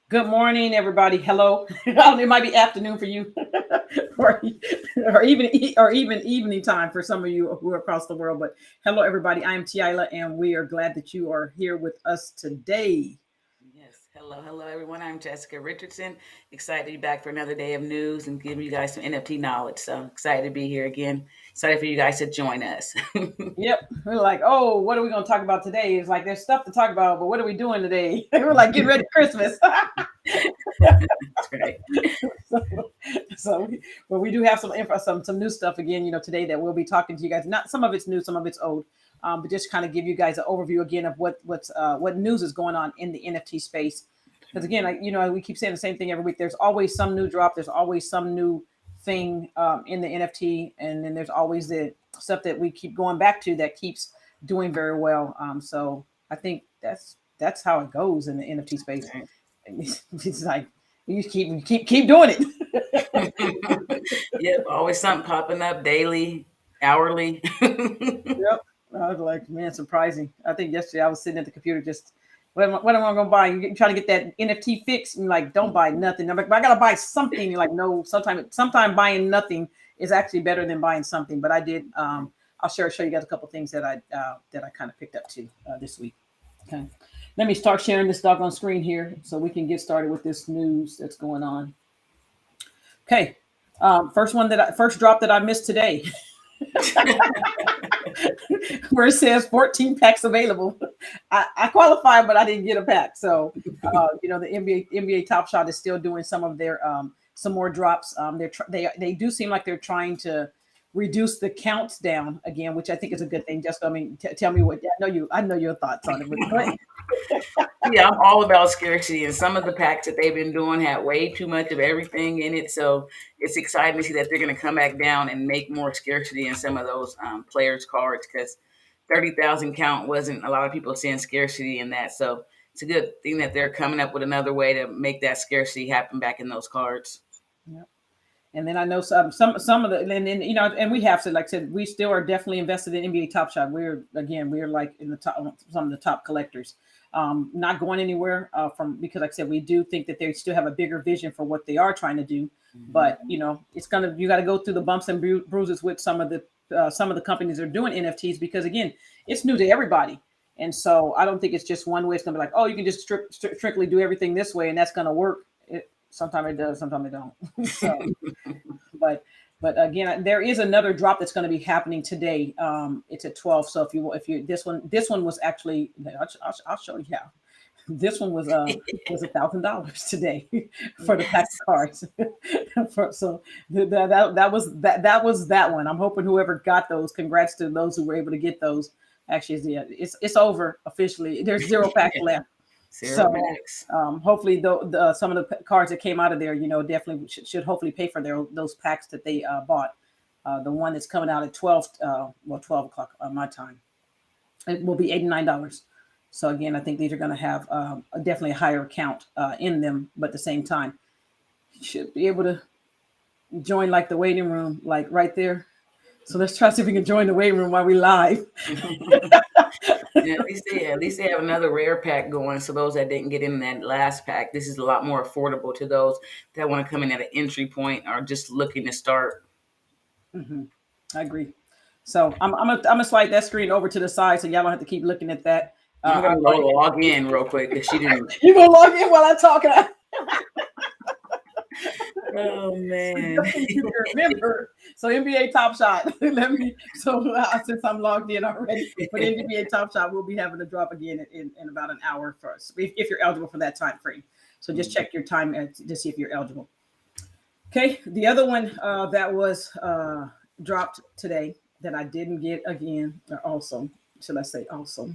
Good morning, everybody. Hello. It might be afternoon for you, or, or even evening time for some of you who are across the world. But hello, everybody. I am Tiila, and we are glad that you are here with us today. Yes. Hello, everyone. I'm Jessica Richardson. Excited to be back for another day of news and giving you guys some NFT knowledge. So excited to be here again. Excited for you guys to join us. Yep. We're like, oh, what are we going to talk about today? It's like there's stuff to talk about, but what are we doing today? We're like getting ready for Christmas. That's right. so, but we do have some info, some new stuff again, today that we'll be talking to you guys. Not some of it's new, some of it's old, but just kind of give you guys an overview again of what news is going on in the NFT space. Because again, we keep saying the same thing every week. There's always some new drop. There's always some new thing in the NFT, and then there's always the stuff that we keep going back to that keeps doing very well. So I think that's how it goes in the NFT space. Right. It's like you keep doing it. Yep. Always something popping up daily, hourly. Yep. I was like, man, surprising. I think yesterday I was sitting at the computer just, what am I going to buy? You're trying to get that NFT fix. And like, don't buy nothing. I'm like, but I got to buy something. You're like, no, sometimes buying nothing is actually better than buying something. But I did, I'll show you guys a couple things that I kind of picked up too this week. Okay. Let me start sharing this doggone screen here so we can get started with this news that's going on. Okay. First drop that I missed today. Where it says 14 packs available. I qualified, but I didn't get a pack. So, the NBA Top Shot is still doing some of their some more drops. They do seem like they're trying to reduce the counts down again, which I think is a good thing. Just, I mean, tell me what I know your thoughts on it. But go ahead. Yeah, I'm all about scarcity, and some of the packs that they've been doing had way too much of everything in it. So it's exciting to see that they're going to come back down and make more scarcity in some of those players' cards because 30,000 count wasn't a lot of people seeing scarcity in that. So it's a good thing that they're coming up with another way to make that scarcity happen back in those cards. Yeah. And then I know some of the, and then and we have to, like I said, we still are definitely invested in NBA Top Shot. We're like in the top, some of the top collectors. Not going anywhere from, because like I said, we do think that they still have a bigger vision for what they are trying to do. Mm-hmm. But you got to go through the bumps and bruises with some of the companies that are doing NFTs, because again, it's new to everybody. And so I don't think it's just one way. It's going to be like, oh, you can just strictly do everything this way and that's going to work. Sometimes it does, sometimes it don't. So, but again, there is another drop that's going to be happening today. It's at 12. So if you this one was actually, I'll show you how. This one was $1,000 today for the pack of cards. So that was that one. I'm hoping whoever got those, congrats to those who were able to get those. Actually, yeah, it's over officially. There's 0 packs left. Zero So packs. hopefully, some of the cards that came out of there, definitely should hopefully pay for those packs that they bought. The one that's coming out at 12 o'clock my time, it will be $89. So again, I think these are going to have definitely a higher count in them, but at the same time, you should be able to join like the waiting room, like right there. So let's try to see if we can join the waiting room while we live. Yeah, at least they have another rare pack going. So those that didn't get in that last pack, this is a lot more affordable to those that want to come in at an entry point or just looking to start. Mm-hmm. I agree. So I'm gonna slide that screen over to the side so y'all don't have to keep looking at that. I'm gonna go log in real quick because she didn't. You gonna log in while I talk? Oh man. So you can remember. So NBA Top Shot. Since I'm logged in already for the NBA Top Shot, we'll be having a drop again in about an hour first, if you're eligible for that time frame. So just check your time to see if you're eligible. Okay, the other one that was dropped today that I didn't get again, or also, should I say also,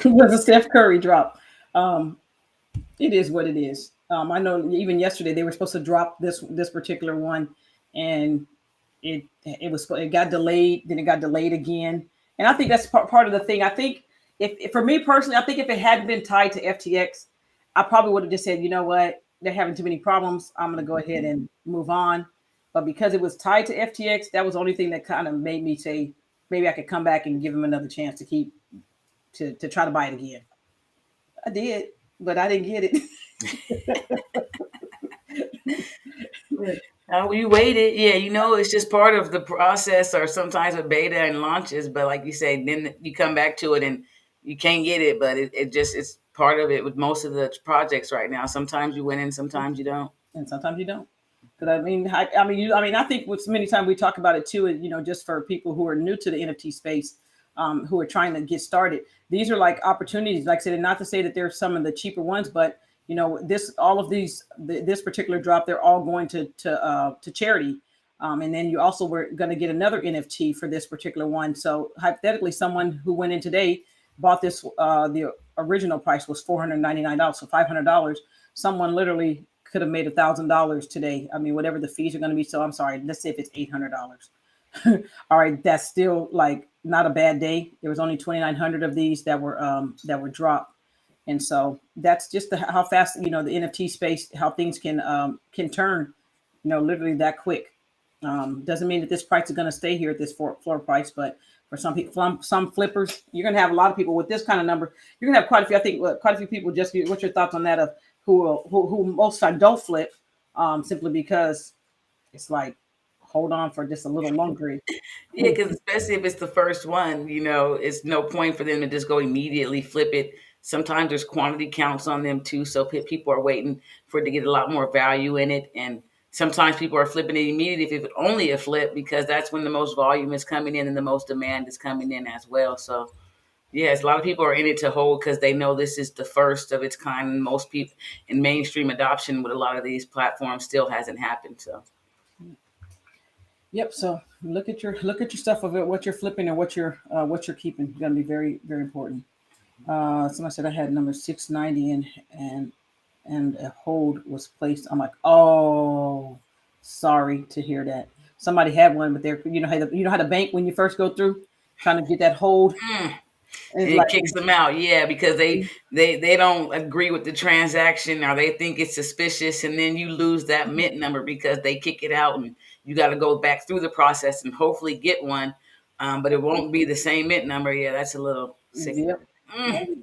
was a Steph Curry drop. It is what it is. I know even yesterday they were supposed to drop this particular one, and it got delayed. Then it got delayed again, and I think that's part of the thing. I think if for me personally, I think if it hadn't been tied to FTX, I probably would have just said, you know what, they're having too many problems. I'm going to go ahead and move on. But because it was tied to FTX, that was the only thing that kind of made me say maybe I could come back and give them another chance to try to buy it again. I did, but I didn't get it. We waited. Yeah, it's just part of the process, or sometimes with beta and launches. But like you say, then you come back to it and you can't get it. But it's part of it with most of the projects right now. Sometimes you win and sometimes you don't. And sometimes you don't. Because I think with many times we talk about it too. Just for people who are new to the NFT space, who are trying to get started, these are like opportunities. Like I said, and not to say that there's some of the cheaper ones, but this particular drop, they're all going to charity. And then you also were going to get another NFT for this particular one. So hypothetically, someone who went in today bought this. The original price was $499, so $500. Someone literally could have made $1,000 today. I mean, whatever the fees are going to be. So I'm sorry. Let's say if it's $800. All right, that's still like not a bad day. There was only 2,900 of these that were dropped, and so that's just how fast the NFT space, how things can turn, literally that quick. Doesn't mean that this price is going to stay here at this floor price, but for some people, some flippers, you're going to have a lot of people with this kind of number. You're going to have quite a few. I think quite a few people. Just what's your thoughts on that? Of who most time don't flip, simply because it's like hold on for just a little longer. Yeah, because especially if it's the first one, it's no point for them to just go immediately flip it. Sometimes there's quantity counts on them too, so people are waiting for it to get a lot more value in it. And sometimes people are flipping it immediately if it's only a flip, because that's when the most volume is coming in and the most demand is coming in as well. So yes, a lot of people are in it to hold because they know this is the first of its kind, and most people in mainstream adoption with a lot of these platforms still hasn't happened. So Yep. So look at your stuff of it, what you're flipping and what you're keeping. It's going to be very very important. Somebody said I had number 690 and a hold was placed. I'm like, oh, sorry to hear that. Somebody had one, but they're how the bank when you first go through trying to get that hold. And it's it like kicks them out, yeah, because they don't agree with the transaction, or they think it's suspicious, and then you lose that mint number because they kick it out, and you got to go back through the process and hopefully get one, but it won't be the same mint number. Yeah, that's a little sick. yep.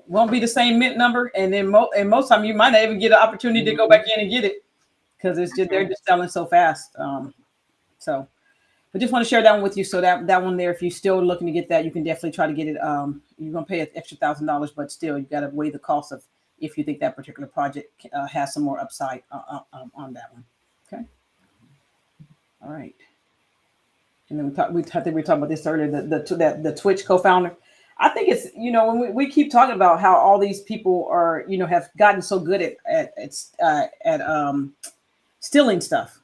Won't be the same mint number, and then most time you might not even get an opportunity to go back in and get it because it's just they're just selling so fast. So I just want to share that one with you. So that one there, if you're still looking to get that, you can definitely try to get it. You're gonna pay an extra $1,000, but still you got to weigh the cost of if you think that particular project has some more upside on that one. Okay. All right. And then I think we were talking about this earlier. The Twitch co-founder. I think it's when we keep talking about how all these people are have gotten so good at stealing stuff.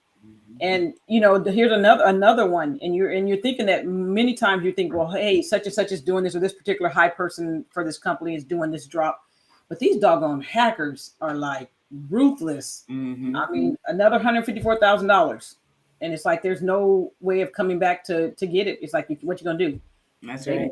And here's another one, and you're thinking that many times you think, well, hey, such and such is doing this, or this particular high person for this company is doing this drop, but these doggone hackers are like ruthless. Mm-hmm. I mean, another $154,000, and it's like there's no way of coming back to get it. It's like what you gonna do? That's right.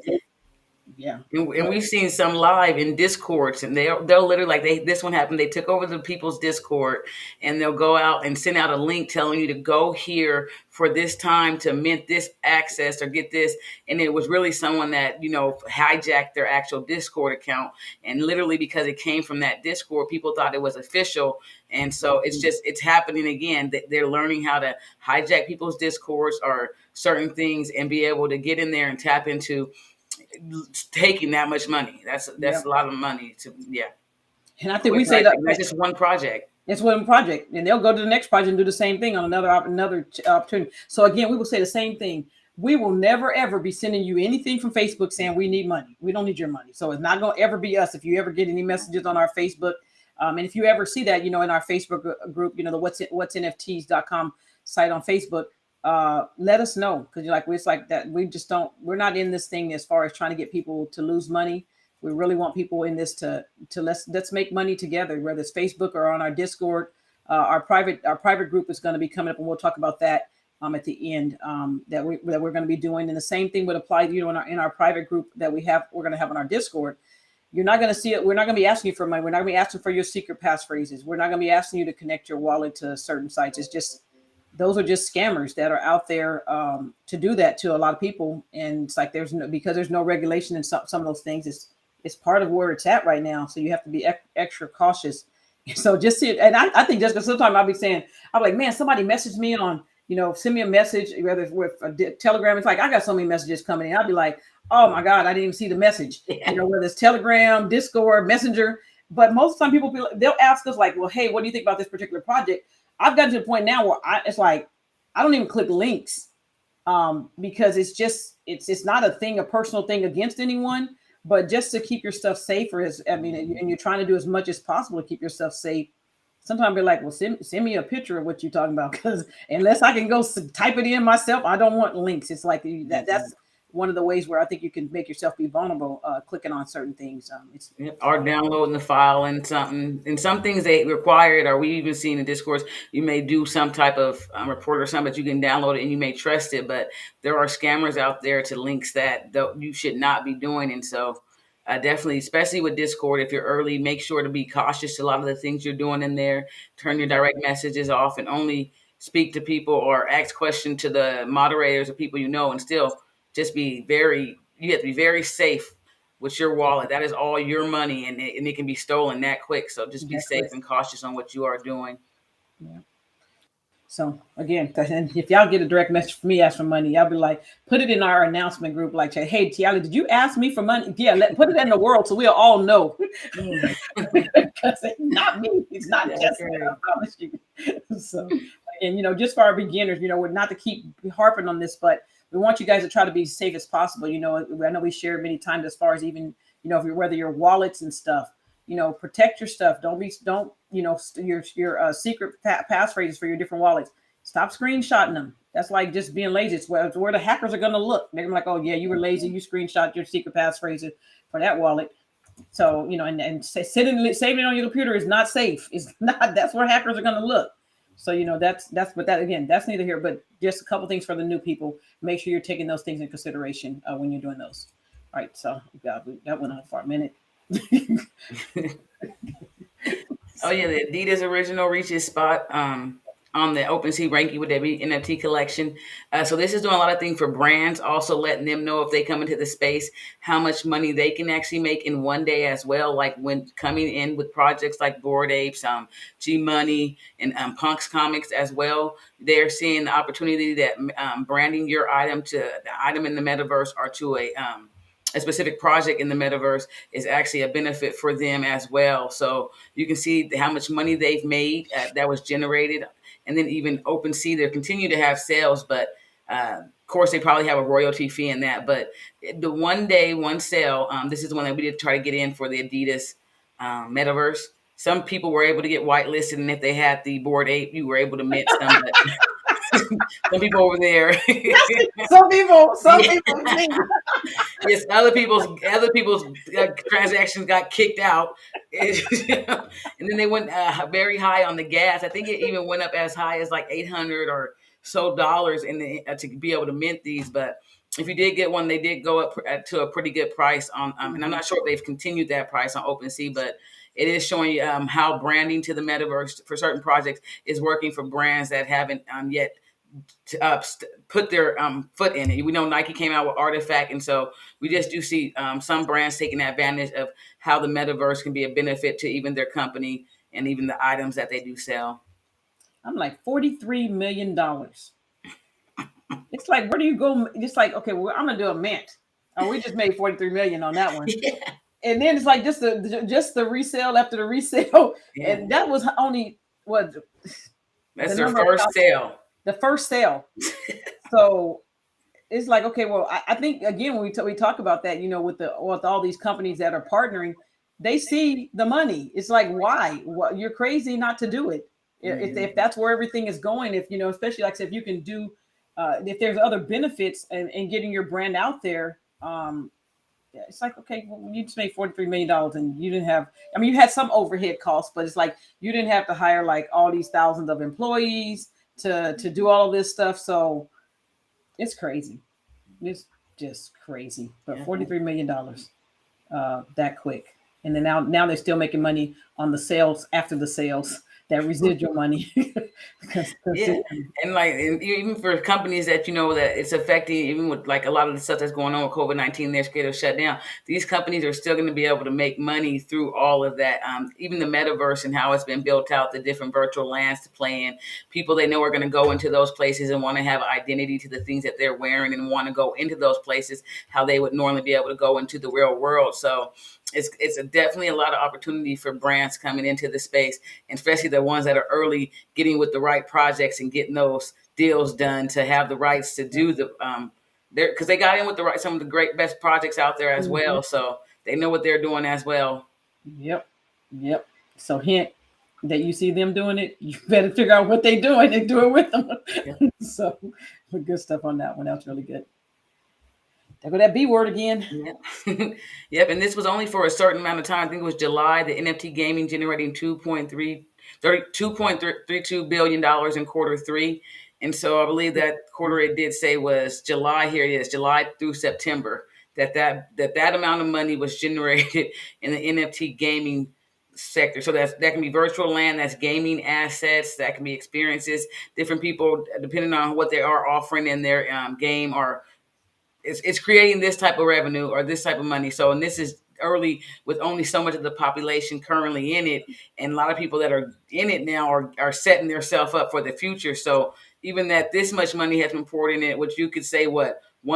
Yeah. And we've seen some live in Discords, and they'll literally, like, this one happened. They took over the people's Discord, and they'll go out and send out a link telling you to go here for this time to mint this access or get this. And it was really someone that hijacked their actual Discord account, and literally because it came from that Discord, people thought it was official. And so it's happening again. They're learning how to hijack people's Discords or certain things and be able to get in there and tap into taking that much money. That's a lot of money to And I think we say that that's just one project. It's one project, and they'll go to the next project and do the same thing on another opportunity. So again, we will say the same thing. We will never ever be sending you anything from Facebook saying we need money. We don't need your money. So it's not going to ever be us. If you ever get any messages on our Facebook, and if you ever see that, in our Facebook group, the what's NFTs.com site on Facebook, let us know, because it's like that. We're not in this thing as far as trying to get people to lose money. We really want people in this to let's make money together, whether it's Facebook or on our Discord. Our private group is going to be coming up, and we'll talk about that at the end. That we're going to be doing, and the same thing would apply to in our private group that we're going to have on our Discord. You're not going to see it. We're not going to be asking you for money. We're not going to be asking for your secret passphrases. We're not going to be asking you to connect your wallet to certain sites. It's just those are just scammers that are out there to do that to a lot of people. And it's like because there's no regulation in some of those things. It's part of where it's at right now. So you have to be extra cautious So just see it. And I think just because sometimes I'll be saying, I'm like, man, somebody messaged me on, send me a message, whether it's with a Telegram. It's like, I got so many messages coming in. I'll be like, oh my God, I didn't even see the message, whether it's Telegram, Discord, Messenger. But most of the time people, they'll ask us like, well, hey, what do you think about this particular project? I've gotten to the point now where it's like, I don't even click links because it's not a thing, a personal thing against anyone, but just to keep your stuff safer and you're trying to do as much as possible to keep yourself safe. Sometimes they're like, well, send me a picture of what you're talking about, because unless I can go type it in myself, I don't want links. It's like that's one of the ways where I think you can make yourself be vulnerable, clicking on certain things. Or downloading the file and something. And some things they require it, or we even seen in discourse, you may do some type of report or something, but you can download it and you may trust it. But there are scammers out there to links that you should not be doing. And so definitely, especially with Discord, if you're early, make sure to be cautious to a lot of the things you're doing in there. Turn your direct messages off and only speak to people or ask questions to the moderators or people and still just you have to be very safe with your wallet. That is all your money, and it can be stolen that quick. So just be safe and cautious on what you are doing. Yeah. So again, if y'all get a direct message from me, ask for money, I'll be like, put it in our announcement group, like, hey, Tiala, did you ask me for money? Yeah, put it in the world so we'll all know. Because it's not me. It's not just me, I promise you. So, and just for our beginners, we're not to keep harping on this, but we want you guys to try to be safe as possible. I know we shared many times as far as even, whether your wallets and stuff, protect your stuff. Your secret passphrases for your different wallets. Stop screenshotting them. That's like just being lazy. It's where the hackers are going to look. They're like, oh yeah, you were lazy. You screenshot your secret passphrases for that wallet. So, and saving it on your computer is not safe. It's not. That's where hackers are going to look. So, but that again, that's neither here, but just a couple things for the new people. Make sure you're taking those things in consideration when you're doing those. All right. So that went on for a minute. Oh yeah, the Adidas original reaches spot on the OpenSea ranking with their NFT collection. So this is doing a lot of things for brands, also letting them know if they come into the space, how much money they can actually make in one day as well. Like when coming in with projects like Bored Apes, G Money, and Punks Comics as well. They're seeing the opportunity that branding your item to the item in the metaverse or to a specific project in the metaverse is actually a benefit for them as well. So you can see how much money they've made that was generated. And then even OpenSea, they continue to have sales, but of course they probably have a royalty fee in that. But the one day, one sale, this is the one that we did try to get in for the Adidas metaverse. Some people were able to get whitelisted, and if they had the Bored Ape, you were able to mint some. Some people over there. Some people. Yes, other people's transactions got kicked out, and then they went very high on the gas. I think it even went up as high as like $800 or so to be able to mint these. But if you did get one, they did go up to a pretty good price on. And I'm not sure if they've continued that price on OpenSea, but it is showing you how branding to the metaverse for certain projects is working for brands that haven't yet put their foot in it. We know Nike came out with Artifact, and so we just do see some brands taking advantage of how the metaverse can be a benefit to even their company and even the items that they do sell. I'm like $43 million. It's like, where do you go? It's like, okay, well, I'm gonna do a mint. Oh, we just made 43 million on that one. Yeah. And then it's like just the resale after the resale, and that was only what. That's their first sale. The first sale. So it's like, okay, well, I think again when we talk about that, with all these companies that are partnering, they see the money. It's like, why? Well, you're crazy not to do it. Mm-hmm. If that's where everything is going, especially like I said, if you can do, if there's other benefits and getting your brand out there, it's like, okay, well, you just made $43 million and you didn't have, you had some overhead costs, but it's like you didn't have to hire like all these thousands of employees to do all of this stuff. So it's crazy. It's just crazy. But $43 million that quick. And then now they're still making money on the sales after the sales. that residual money. Yeah, and like even for companies that that it's affecting, even with like a lot of the stuff that's going on with COVID-19, they're scared of shut down. These companies are still going to be able to make money through all of that. Even the metaverse and how it's been built out, the different virtual lands to play in. People they know are going to go into those places and want to have identity to the things that they're wearing and want to go into those places how they would normally be able to go into the real world. So definitely a lot of opportunity for brands coming into the space, and especially the ones that are early, getting with the right projects and getting those deals done to have the rights to do the there because they got in with the right some of the great best projects out there as Mhm. well, so they know what they're doing as well. Yep. Yep. So hint that you see them doing it, you better figure out what they're doing and do it with them. Yep. So good stuff on that one. That was really good. There go that B word again. Yep. Yep. And this was only for a certain amount of time. I think it was July. The NFT gaming generating $2.32 billion in quarter three. And so I believe that quarter it did say was July. Here it is, July through September. That amount of money was generated in the NFT gaming sector. So that can be virtual land, that's gaming assets, that can be experiences. Different people, depending on what they are offering in their game, or it's creating this type of revenue or this type of money. So, and this is early with only so much of the population currently in it, and a lot of people that are in it now are setting themselves up for the future. So, even that this much money has been poured in it, which you could say 1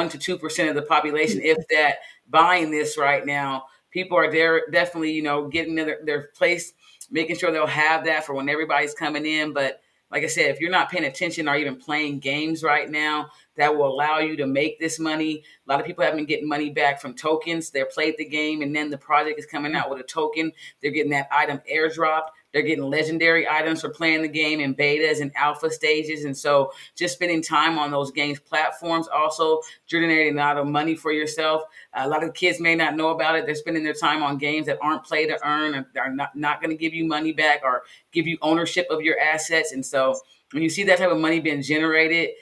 to 2% of the population, if that, buying this right now, people are there definitely getting their place, making sure they'll have that for when everybody's coming in. But like I said, if you're not paying attention or even playing games right now that will allow you to make this money. A lot of people have been getting money back from tokens. They're played the game and then the project is coming out with a token. They're getting that item airdropped. They're getting legendary items for playing the game in betas and alpha stages. And so just spending time on those games platforms also generating a lot of money for yourself. A lot of kids may not know about it. They're spending their time on games that aren't play to earn, or are not going to give you money back or give you ownership of your assets. And so when you see that type of money being generated,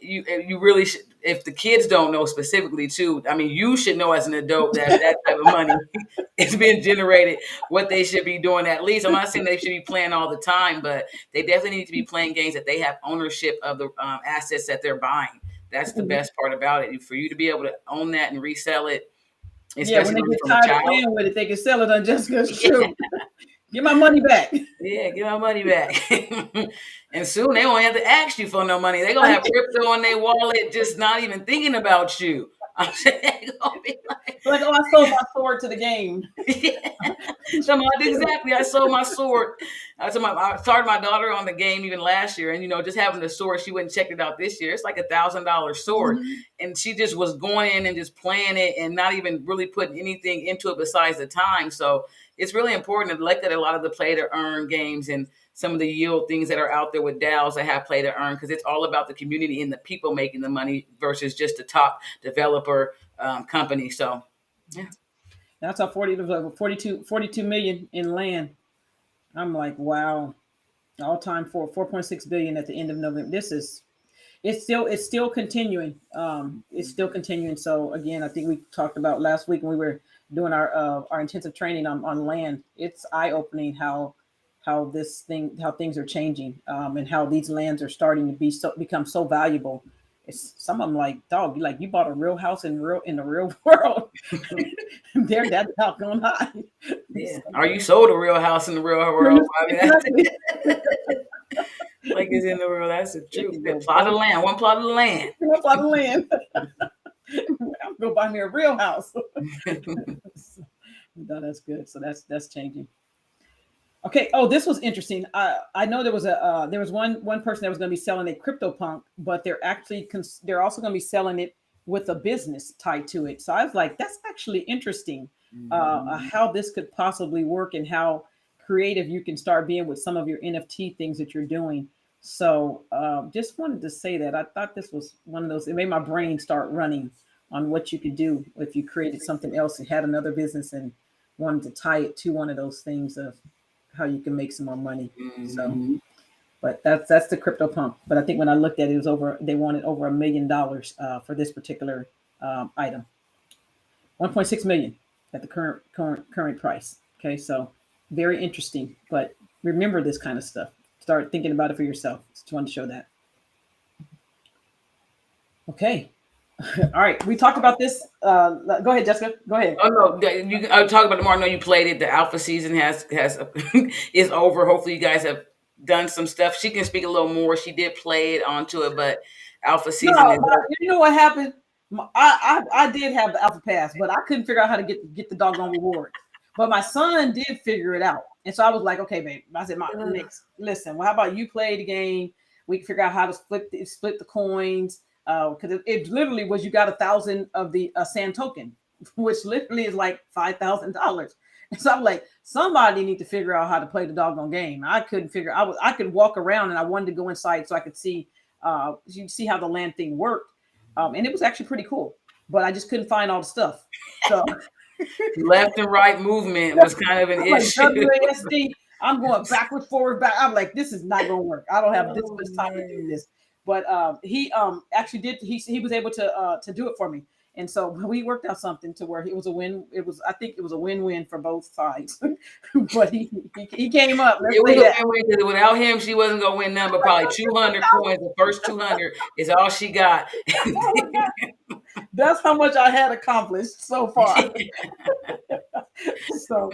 you really should, if the kids don't know specifically too, I mean, you should know as an adult that that type of money is being generated, what they should be doing at least. I'm not saying they should be playing all the time, but they definitely need to be playing games that they have ownership of the assets that they're buying. That's the best part about it. For you to be able to own that and resell it, Yeah, when especially they get from a tired of child. playing with it, they can sell it on Jessica's Yeah. True. Get my money back. Yeah, give my money back. And soon they won't have to ask you for no money. They're gonna have crypto in their wallet, just not even thinking about you. I'm saying they're gonna be like, Like, oh, I sold my sword to the game. yeah. Exactly. I sold my sword. I started my daughter on the game even last year, and just having the sword, she went and checked it out this year. It's like $1,000 sword, Mhm. and she just was going in and just playing it, and not even really putting anything into it besides the time. So it's really important to look at a lot of the play to earn games and some of the yield things that are out there with DAOs that have play to earn, because it's all about the community and the people making the money versus just the top developer company. So yeah. That's a 42 million in land. I'm like, wow. All time for 4.6 billion at the end of November. It's still continuing. It's still continuing. So again, I think we talked about last week when we were doing our intensive training on land. It's eye opening how things are changing, and how these lands are starting to become so valuable. It's some of them like, dog, you bought a real house in the real world. They're that doggone high. Yeah. So, Are you sold a real house in the real world? I mean, that's exactly. like it's in the world. That's the truth. You A go plot of land, one plot of land. a plot of land. I'm gonna buy me a real house. No, that's good. So that's changing. Okay. Oh, this was interesting. I know there was one person that was going to be selling a CryptoPunk, but they're also going to be selling it with a business tied to it. So I was like, that's actually interesting. How this could possibly work and how creative you can start being with some of your NFT things that you're doing. So just wanted to say that I thought this was one of those. It made my brain start running on what you could do if you created something else and had another business and wanted to tie it to one of those things of how you can make some more money. So, Mhm. but that's the crypto pump. But I think when I looked at it, it was over. They wanted over $1 million for this particular item. 1.6 million at the current price. Okay, so very interesting. But remember this kind of stuff. Start thinking about it for yourself. Just wanted to show that. Okay. All right. We talked about this. Go ahead, Jessica. Go ahead. Oh no, I'll talk about it more. I know you played it. The alpha season has is over. Hopefully, you guys have done some stuff. She can speak a little more. She did play it onto it, but alpha No, season is but over. you know what happened? I did have the alpha pass, but I couldn't figure out how to get the doggone reward. But my son did figure it out, and so I was like, okay, babe. I said, next, listen. Well, how about you play the game? We can figure out how to split the coins. Because it literally was, you got 1,000 of the sand token, which literally is like $5,000. And so I'm like, somebody need to figure out how to play the doggone game. I couldn't figure. I could walk around, and I wanted to go inside so I could see you see how the land thing worked. And it was actually pretty cool, but I just couldn't find all the stuff. So Left and right movement was kind of an I'm like, issue. WASD, I'm going backwards, forward, back. I'm like, this is not going to work. I don't have this Oh, much time to do man. this. But he actually did. He was able to do it for me, and so we worked out something to where it was a win. It was, I think it was a win-win for both sides. But he came up. Let's It was say a that. win-win because without him, she wasn't gonna win none, but probably 200 coins. The first 200 is all she got. That's how much I had accomplished so far. So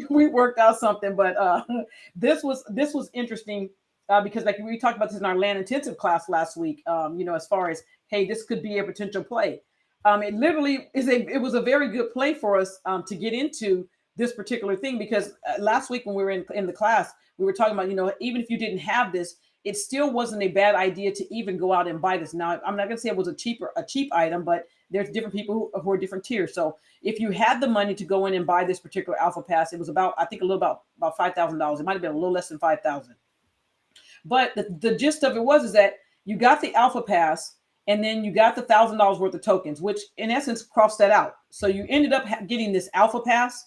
we worked out something, but this was interesting because like we talked about this in our land intensive class last week. As far as, hey, this could be a potential play. It literally it was a very good play for us to get into this particular thing, because last week when we were in the class, we were talking about, even if you didn't have this, it still wasn't a bad idea to even go out and buy this. Now, I'm not going to say it was a cheap item, but there's different people who are different tiers. So if you had the money to go in and buy this particular alpha pass, it was about, I think, a little about $5,000. It might have been a little less than 5,000. But the gist of it is that you got the alpha pass, and then you got the $1,000 worth of tokens, which in essence crossed that out. So you ended up getting this alpha pass,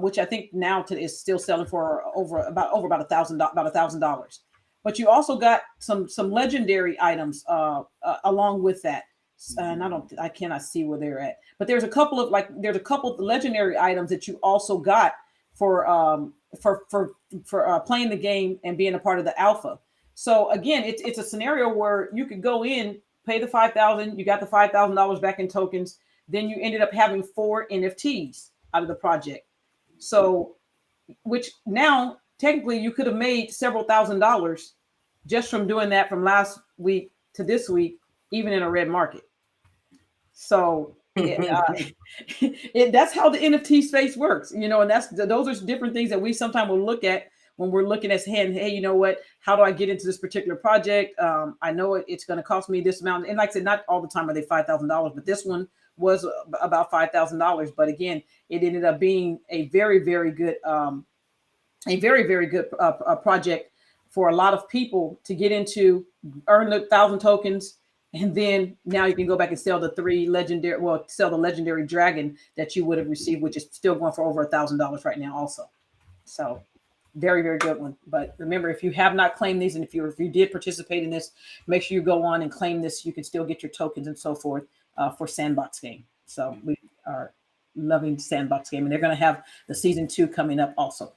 which I think now is still selling for over about $1,000. But you also got some legendary items along with that, and I cannot see where they're at. But there's a couple of legendary items that you also got for playing the game and being a part of the alpha. So again, it's a scenario where you could go in, pay the 5,000, you got the $5,000 back in tokens, then you ended up having 4 NFTs out of the project. So, which now technically you could have made several $1,000s just from doing that from last week to this week, even in a red market. So that's how the NFT space works, and those are different things that we sometimes will look at when we're looking at saying, hey, you know what? How do I get into this particular project? I know it's going to cost me this amount, and like I said, not all the time are they $5,000, but this one was about $5,000. But again, it ended up being a very, very good, project for a lot of people to get into, earn the 1,000 tokens, and then now you can go back and sell the legendary dragon that you would have received, which is still going for over $1,000 right now, also. So very, very good one. But remember, if you have not claimed these, and if you did participate in this, make sure you go on and claim this. You can still get your tokens and so forth for Sandbox game. So we are loving Sandbox game, and they're going to have the season 2 coming up also.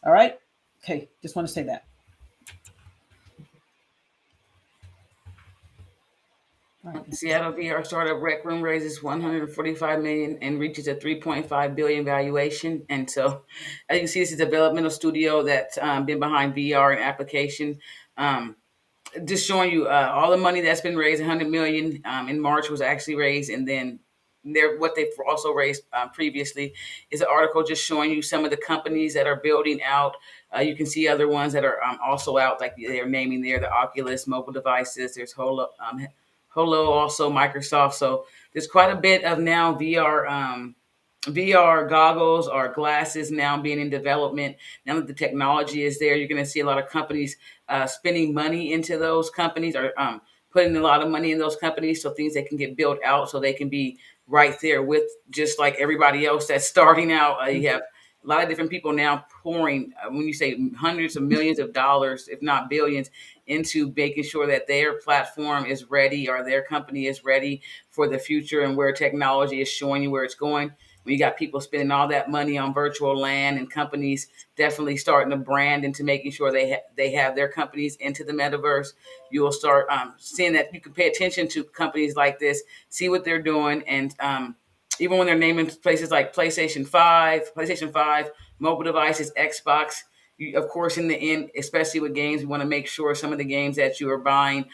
All right. Okay. Just want to say that. Seattle VR startup Rec Room raises 145 million and reaches a 3.5 billion valuation. And so, as you can see, this is a developmental studio that's been behind VR and application. Just showing you all the money that's been raised. 100 million in March was actually raised, and then what they've also raised previously is an article just showing you some of the companies that are building out. You can see other ones that are also out, like they're naming there, the Oculus mobile devices. There's Holo, also Microsoft. So there's quite a bit of now VR goggles or glasses now being in development. Now that the technology is there, you're going to see a lot of companies spending money into those companies, or putting a lot of money in those companies, so things that can get built out so they can be right there with just like everybody else that's starting out. You have a lot of different people now pouring, when you say hundreds of millions of dollars, if not billions, into making sure that their platform is ready or their company is ready for the future and where technology is showing you where it's going. when you got people spending all that money on virtual land and companies definitely starting to brand into making sure they have their companies into the metaverse, you will start seeing that you can pay attention to companies like this, see what they're doing, and even when they're naming places like PlayStation 5, mobile devices, Xbox. Of course, in the end, especially with games, we want to make sure some of the games that you are buying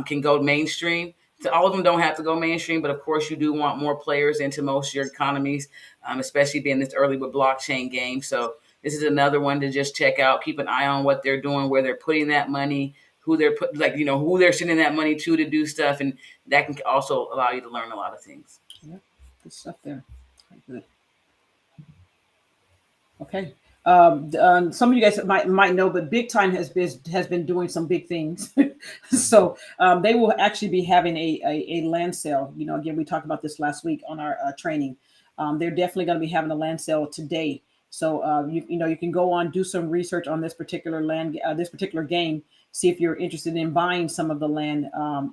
can go mainstream. So all of them don't have to go mainstream, but of course, you do want more players into most of your economies, especially being this early with blockchain games. So this is another one to just check out. Keep an eye on what they're doing, where they're putting that money, who they're who they're sending that money to do stuff, and that can also allow you to learn a lot of things. Yeah, good stuff there. Good. Okay. Some of you guys might know, but Big Time has been doing some big things. So they will actually be having a land sale. You know, again, we talked about this last week on our training. They're definitely going to be having a land sale today. So you can go on, do some research on this particular this particular game, see if you're interested in buying some of the land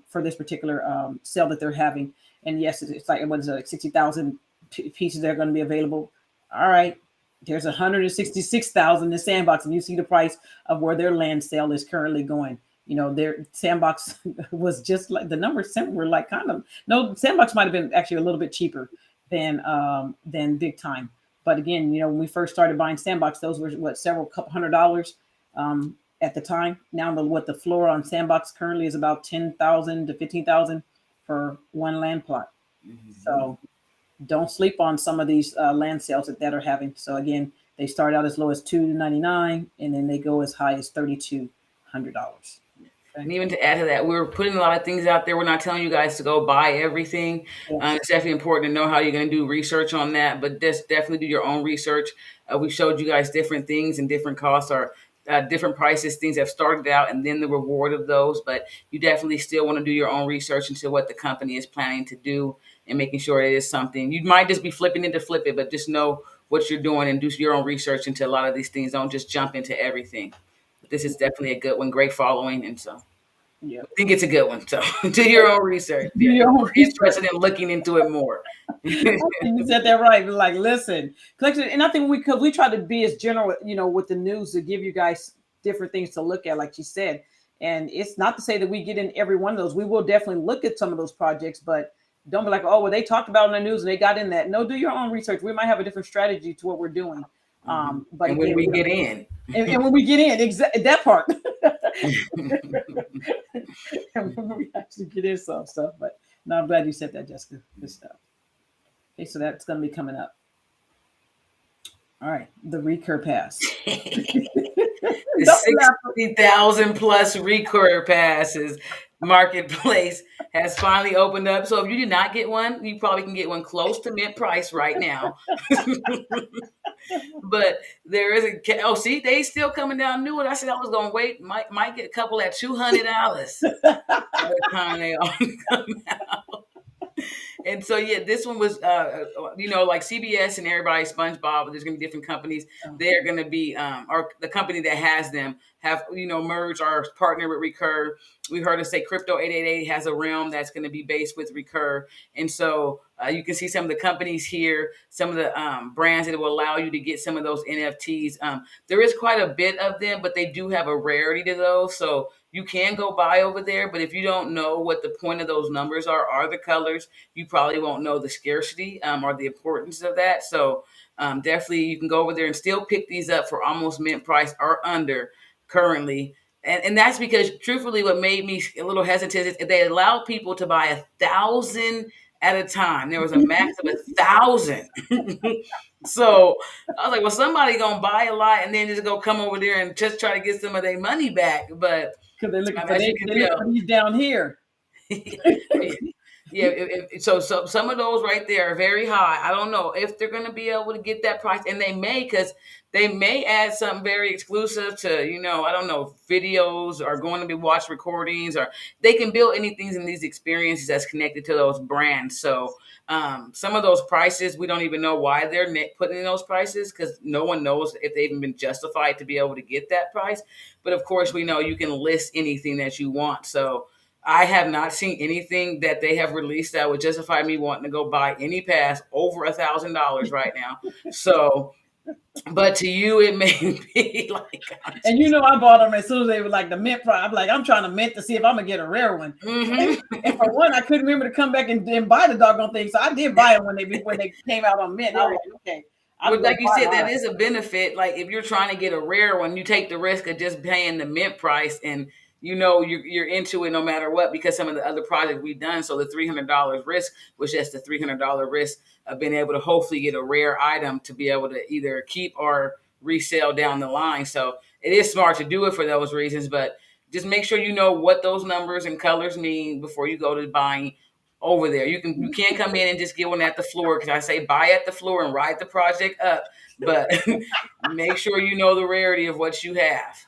for this particular sale that they're having. And yes, it's like, what is it, like 60,000 pieces that are going to be available. All right, there's 166,000 in Sandbox, and you see the price of where their land sale is currently going. You know, their Sandbox was just like the numbers were like kind of no. Sandbox might have been actually a little bit cheaper than Big Time. But again, you know, when we first started buying Sandbox, those were several couple $100 at the time. Now the floor on Sandbox currently is about 10,000 to 15,000 for one land plot. Mm-hmm. So don't sleep on some of these land sales that are having. So again, they start out as low as $299, and then they go as high as $3,200. Okay. And even to add to that, we're putting a lot of things out there. We're not telling you guys to go buy everything. Yes. It's definitely important to know how you're going to do research on that, but just definitely do your own research. We showed you guys different things, and different costs are different prices. Things have started out, and then the reward of those. But you definitely still want to do your own research into what the company is planning to do, and making sure it is something. You might just be flipping it to flip it, but just know what you're doing and do your own research into a lot of these things. Don't just jump into everything. But this is definitely a good one, great following, and so yeah, I think it's a good one. So do your own research. Yeah, your own interested in looking into it more. You said that right. Like, listen, and I think because we try to be as general, you know, with the news to give you guys different things to look at, like you said. And it's not to say that we get in every one of those. We will definitely look at some of those projects, but don't be like, oh, well, they talked about it in the news and they got in that. No, do your own research. We might have a different strategy to what we're doing. But and when we get in, and when we get in, exactly that part. And when we actually get in some stuff, but no, I'm glad you said that, Jessica. Good stuff. Okay, so that's going to be coming up. All right, the Recur Pass. The 60,000 plus Recur Passes marketplace has finally opened up. So if you did not get one, you probably can get one close to mint price right now. But there is see, they still coming down new. And I said I was gonna wait. Might get a couple at $200 by the time they all come out. And so, yeah, this one was, like CBS and everybody, SpongeBob, there's going to be different companies. They're going to be, or the company that has them have, merged or partnered with Recur. We heard us say Crypto 888 has a realm that's going to be based with Recur. And so you can see some of the companies here, some of the brands that will allow you to get some of those NFTs. There is quite a bit of them, but they do have a rarity to those. So you can go buy over there, but if you don't know what the point of those numbers are the colors, you probably won't know the scarcity or the importance of that. So definitely you can go over there and still pick these up for almost mint price or under currently. And that's because truthfully what made me a little hesitant is they allow people to buy 1,000 at a time. There was a max of 1,000. So I was like, well, somebody gonna buy a lot and then just go come over there and just try to get some of their money back. But because they're looking for these down here. Yeah, so some of those right there are very high. I don't know if they're going to be able to get that price, and they may, because they may add something very exclusive to, I don't know, videos or going to be watched recordings, or they can build anything in these experiences that's connected to those brands. So some of those prices, we don't even know why they're putting in those prices, because no one knows if they've even been justified to be able to get that price. But of course, we know you can list anything that you want. So I have not seen anything that they have released that would justify me wanting to go buy any pass over $1,000 right now. So, but to you, it may be like, And you know, I bought them as soon as they were like the mint price. I'm like, I'm trying to mint to see if I'm gonna get a rare one. And for one, I couldn't remember to come back and buy the doggone thing. So I did buy them when they came out on mint. I was like, okay, I'm Well, gonna like you buy said, that mine. is a benefit. Like if you're trying to get a rare one, you take the risk of just paying the mint price, and you know you're into it no matter what because some of the other projects we've done. So the $300 risk was just the $300 risk of being able to hopefully get a rare item to be able to either keep or resell down the line. So it is smart to do it for those reasons, but just make sure you know what those numbers and colors mean before you go to buying over there. You can't come in and just get one at the floor because I say buy at the floor and ride the project up, but make sure you know the rarity of what you have.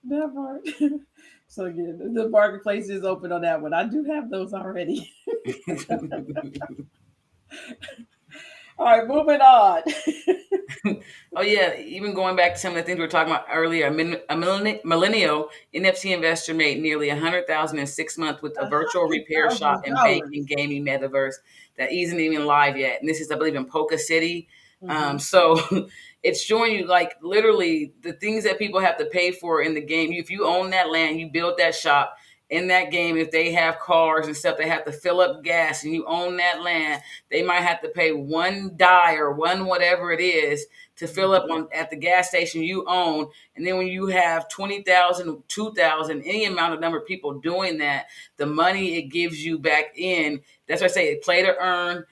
That part. So again, the marketplace is open on that one. I do have those already. All right, moving on. Oh yeah, even going back to some of the things we were talking about earlier, a millennial NFT investor made nearly 100,000 in 6 months with a virtual repair shop and banking $100,000. gaming metaverse that isn't even live yet. And this is, I believe, in Polka City. Mm-hmm. So it's showing you like literally the things that people have to pay for in the game. If you own that land, you build that shop in that game. If they have cars and stuff, they have to fill up gas, and you own that land, they might have to pay one die or one whatever it is to fill up on at the gas station you own. And then when you have 20,000, 2,000, any amount of number of people doing that, the money it gives you back in, that's why I say play to earn,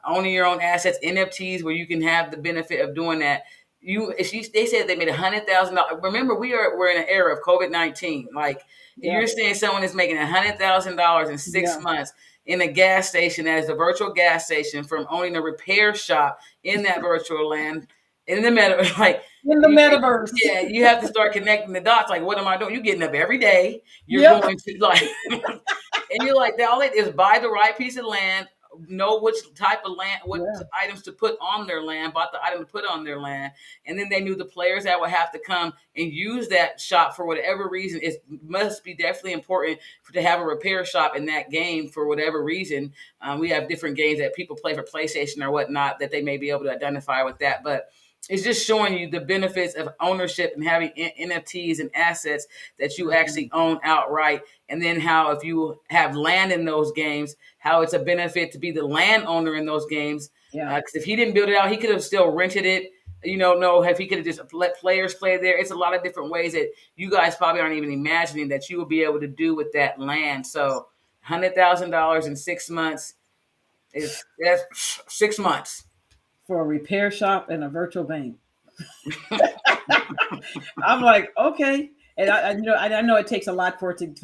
owning your own assets, NFTs, where you can have the benefit of doing that. They said they made $100,000. Remember, we're in an era of COVID-19. Like Yeah, you're saying, someone is making $100,000 in six yeah. months in a gas station as a virtual gas station from owning a repair shop in that virtual land in the meta. Like In the you, metaverse. yeah, you have to start connecting the dots. Like, what am I doing? You're getting up every day. You're Yep. going to like, and you're like, all it is buy the right piece of land, know which type of land, what Yeah. items to put on their land, bought the item to put on their land, and then they knew the players that would have to come and use that shop for whatever reason. It must be definitely important to have a repair shop in that game for whatever reason. We have different games that people play for PlayStation or whatnot that they may be able to identify with that, but it's just showing you the benefits of ownership and having NFTs and assets that you Mhm. actually own outright. And then how, if you have land in those games, how it's a benefit to be the landowner in those games. Yeah. Because if he didn't build it out, he could have still rented it. No, if he could have just let players play there. It's a lot of different ways that you guys probably aren't even imagining that you will be able to do with that land. So, $100,000 in 6 months is that's 6 months. For a repair shop and a virtual bank. I'm like, okay. And I know it takes a lot for it to get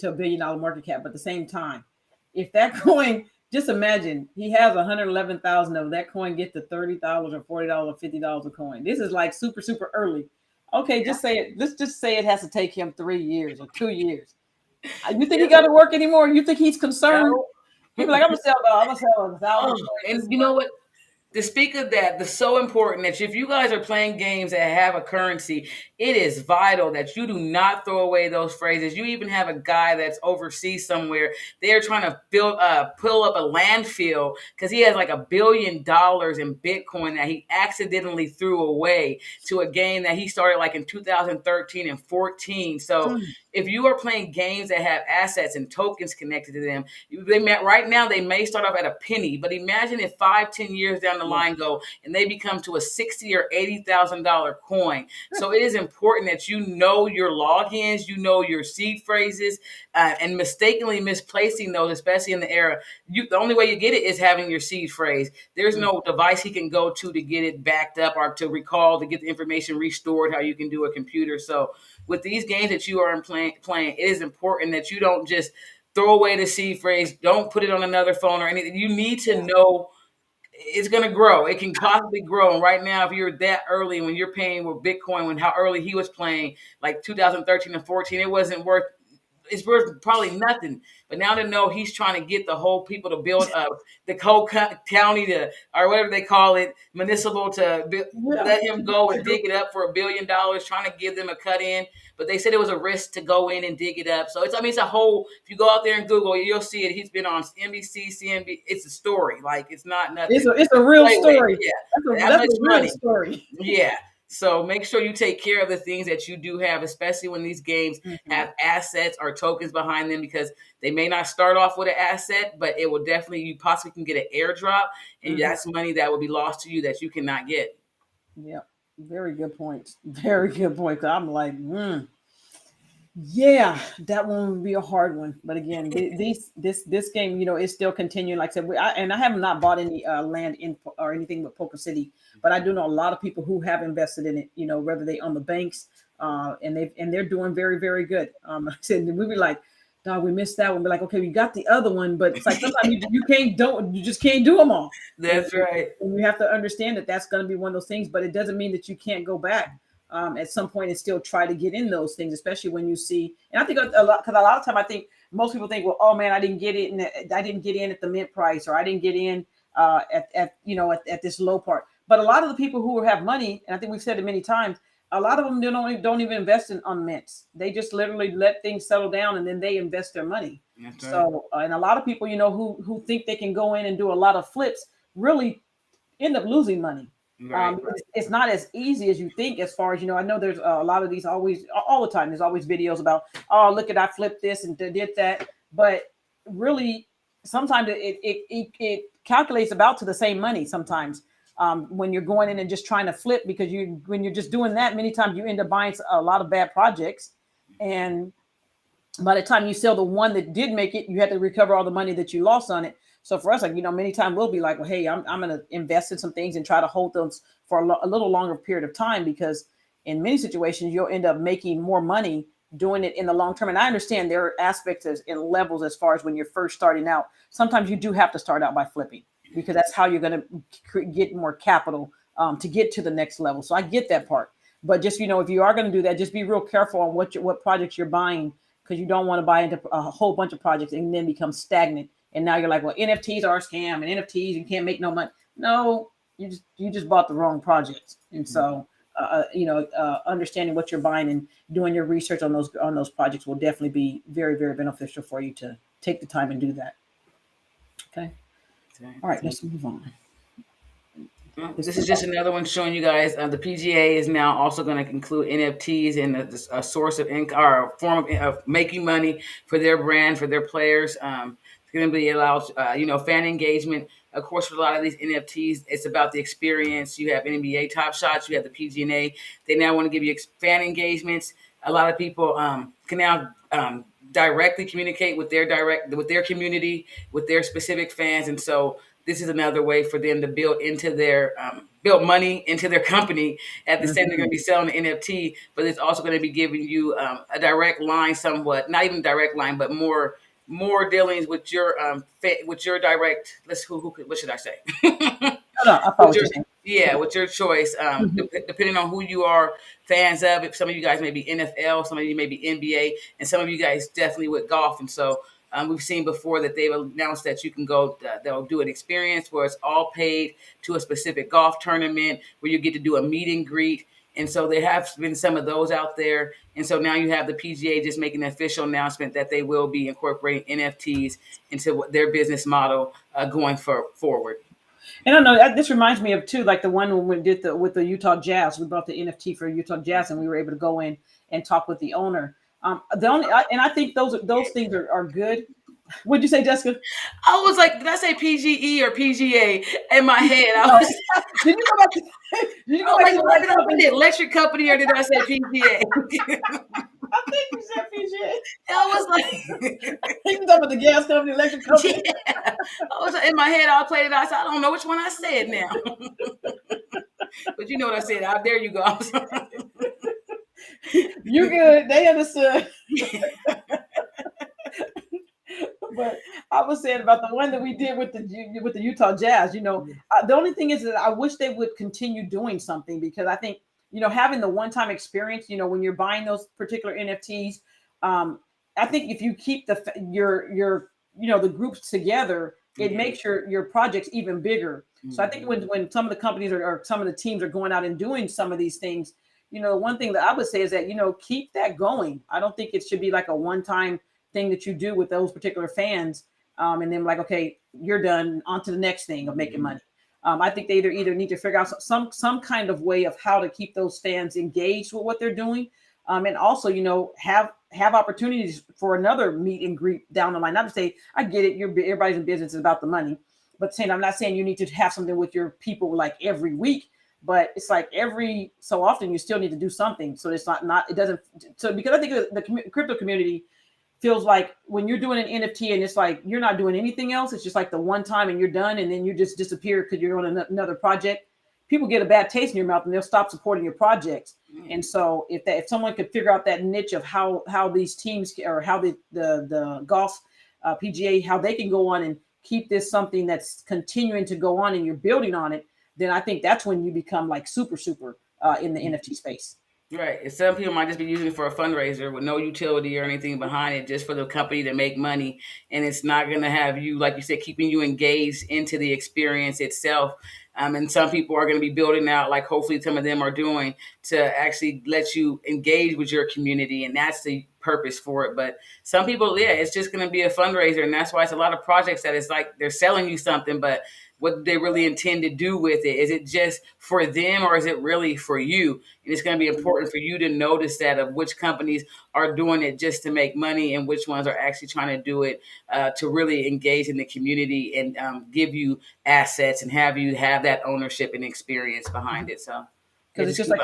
to $1 billion market cap, but at the same time, if that coin, just imagine he has 111,000 of that coin get to $30 or $40 or $50 a coin. This is like super, super early. Okay, just say it. Let's just say it has to take him 3 years or 2 years. You think he got to work anymore? You think he's concerned? No. He'd be like, I'm gonna sell 1,000 Oh, coins this and you know month. what? To speak of that, the so important that if you guys are playing games that have a currency, it is vital that you do not throw away those phrases. You even have a guy that's overseas somewhere. They're trying to pull up a landfill because he has like $1 billion in Bitcoin that he accidentally threw away to a game that he started like in 2013 and 14. So Mm, if you are playing games that have assets and tokens connected to them, right now they may start off at a penny, but imagine if 5, 10 years down the yeah. line go and they become to a $60,000 or $80,000 coin. So it is important that you know your logins, you know your seed phrases, and mistakenly misplacing those, especially in the era. The only way you get it is having your seed phrase. There's Mm, no device he can go to get it backed up or to recall to get the information restored. How you can do a computer. So with these games that you are playing, it is important that you don't just throw away the seed phrase. Don't put it on another phone or anything. You need to yeah. know it's going to grow. It can possibly grow. And right now, if you're that early, when you're paying with Bitcoin, when how early he was playing, like 2013 and 14, it wasn't worth it's worth probably nothing. But now to know he's trying to get the whole people to build the whole county to, or whatever they call it, municipal to let him go and dig it up for $1 billion, trying to give them a cut in. But they said it was a risk to go in and dig it up. So it's, I mean, it's a whole, if you go out there and Google, you'll see it. He's been on NBC, CNB. It's a story. Like, it's not nothing. It's a real story. Yeah. That's a real story. Yeah. So make sure you take care of the things that you do have, especially when these games have assets or tokens behind them, because they may not start off with an asset, but it will definitely, you possibly can get an airdrop, and that's money that will be lost to you that you cannot get. Yeah. Very good point. Very good point. I'm like, yeah, that one would be a hard one. But again, this game, you know, is still continuing. Like I said, I have not bought any land in or anything with Poker City, but I do know a lot of people who have invested in it. You know, whether they own the banks, and they're doing very, very good. And we be like, dog, we missed that one. But like, okay, we got the other one, but it's like sometimes you just can't do them all. That's right. And you have to understand that that's going to be one of those things, but it doesn't mean that you can't go back at some point and still try to get in those things, especially when you see. And I think a lot of time, I think most people think, well, oh man, I didn't get it, and I didn't get in at the mint price, or I didn't get in at this low part. But a lot of the people who have money, and I think we've said it many times, a lot of them don't even invest on mints. They just literally let things settle down, and then they invest their money. Right. So, and a lot of people, you know, who think they can go in and do a lot of flips, really end up losing money. Right. It's not as easy as you think. As far as, you know, I know there's a lot of these always, all the time, there's always videos about, oh, look at, I flipped this and did that. But really, sometimes it calculates about to the same money sometimes. When you're going in and just trying to flip, because when you're just doing that, many times you end up buying a lot of bad projects, and by the time you sell the one that did make it, you had to recover all the money that you lost on it. So for us, like, you know, many times we'll be like, well, hey, I'm going to invest in some things and try to hold them for a little longer period of time, because in many situations you'll end up making more money doing it in the long term. And I understand there are aspects and levels as far as when you're first starting out. Sometimes you do have to start out by flipping, because that's how you're going to get more capital to get to the next level. So I get that part. But just, you know, if you are going to do that, just be real careful on what projects you're buying, because you don't want to buy into a whole bunch of projects and then become stagnant. And now you're like, well, NFTs are a scam, and NFTs, you can't make no money. No, you just bought the wrong projects. And so, understanding what you're buying and doing your research on those projects will definitely be very, very beneficial for you to take the time and do that. Okay. All right, let's move on. This is just another one showing you guys the PGA is now also going to include NFTs in a source of income or a form of making money for their brand, for their players. It's going to be allowed, fan engagement. Of course, for a lot of these NFTs, it's about the experience. You have NBA Top Shots, you have the PGA. They now want to give you fan engagements. A lot of people can now directly communicate with their community, with their specific fans, and so this is another way for them to build money into their company. At the same, they're going to be selling the NFT, but it's also going to be giving you a direct line, somewhat, not even direct line, but more dealings with your direct. What should I say? With your choice, depending on who you are fans of. If some of you guys may be NFL, some of you may be NBA, and some of you guys definitely with golf. And so we've seen before that they've announced that you can go, they'll do an experience where it's all paid to a specific golf tournament where you get to do a meet and greet. And so there have been some of those out there. And so now you have the PGA just making an official announcment that they will be incorporating NFTs into their business model going forward. And I know this reminds me of too, like the one when we did with the Utah Jazz. We brought the NFT for Utah Jazz, and we were able to go in and talk with the owner. I think those things are good. What'd you say, Jessica? I was like, did I say PGE or PGA in my head? Did you go back to? Did you go back to the electric company, or did I say PGA? I think you said PGA. I was like, you talking about the gas company, electric company? Yeah. I was in my head. I played it. I said, I don't know which one I said now. But you know what I said. There you go. You good? They understood. But I was saying about the one that we did with the Utah Jazz. You know, the only thing is that I wish they would continue doing something, because I think, you know, having the one-time experience, you know, when you're buying those particular NFTs, I think if you keep your the groups together, it makes your projects even bigger. So I think when some of the companies or some of the teams are going out and doing some of these things, one thing that I would say is that keep that going. I don't think it should be like a one-time thing that you do with those particular fans, and then like, okay, you're done, on to the next thing of making money. I think they either need to figure out some kind of way of how to keep those fans engaged with what they're doing, and also have opportunities for another meet and greet down the line. Not to say, I get it, everybody's in business, is about the money, but saying, I'm not saying you need to have something with your people like every week, but it's like every so often you still need to do something. So it's not it doesn't. So because I think the crypto community feels like when you're doing an NFT and it's like you're not doing anything else, it's just like the one time and you're done, and then you just disappear because you're on another project. People get a bad taste in your mouth and they'll stop supporting your projects. And so if someone could figure out that niche of how these teams, or how the golf PGA, how they can go on and keep this something that's continuing to go on and you're building on it, then I think that's when you become like super in the NFT space. Right. And some people might just be using it for a fundraiser with no utility or anything behind it, just for the company to make money. And it's not going to have you, like you said, keeping you engaged into the experience itself. And some people are going to be building out, like hopefully some of them are doing, to actually let you engage with your community. And that's the purpose for it. But some people, yeah, it's just going to be a fundraiser. And that's why it's a lot of projects that it's like they're selling you something, but what they really intend to do with it. Is it just for them, or is it really for you? And it's going to be important for you to notice that, of which companies are doing it just to make money and which ones are actually trying to do it to really engage in the community and give you assets and have you have that ownership and experience behind it. So because it's just like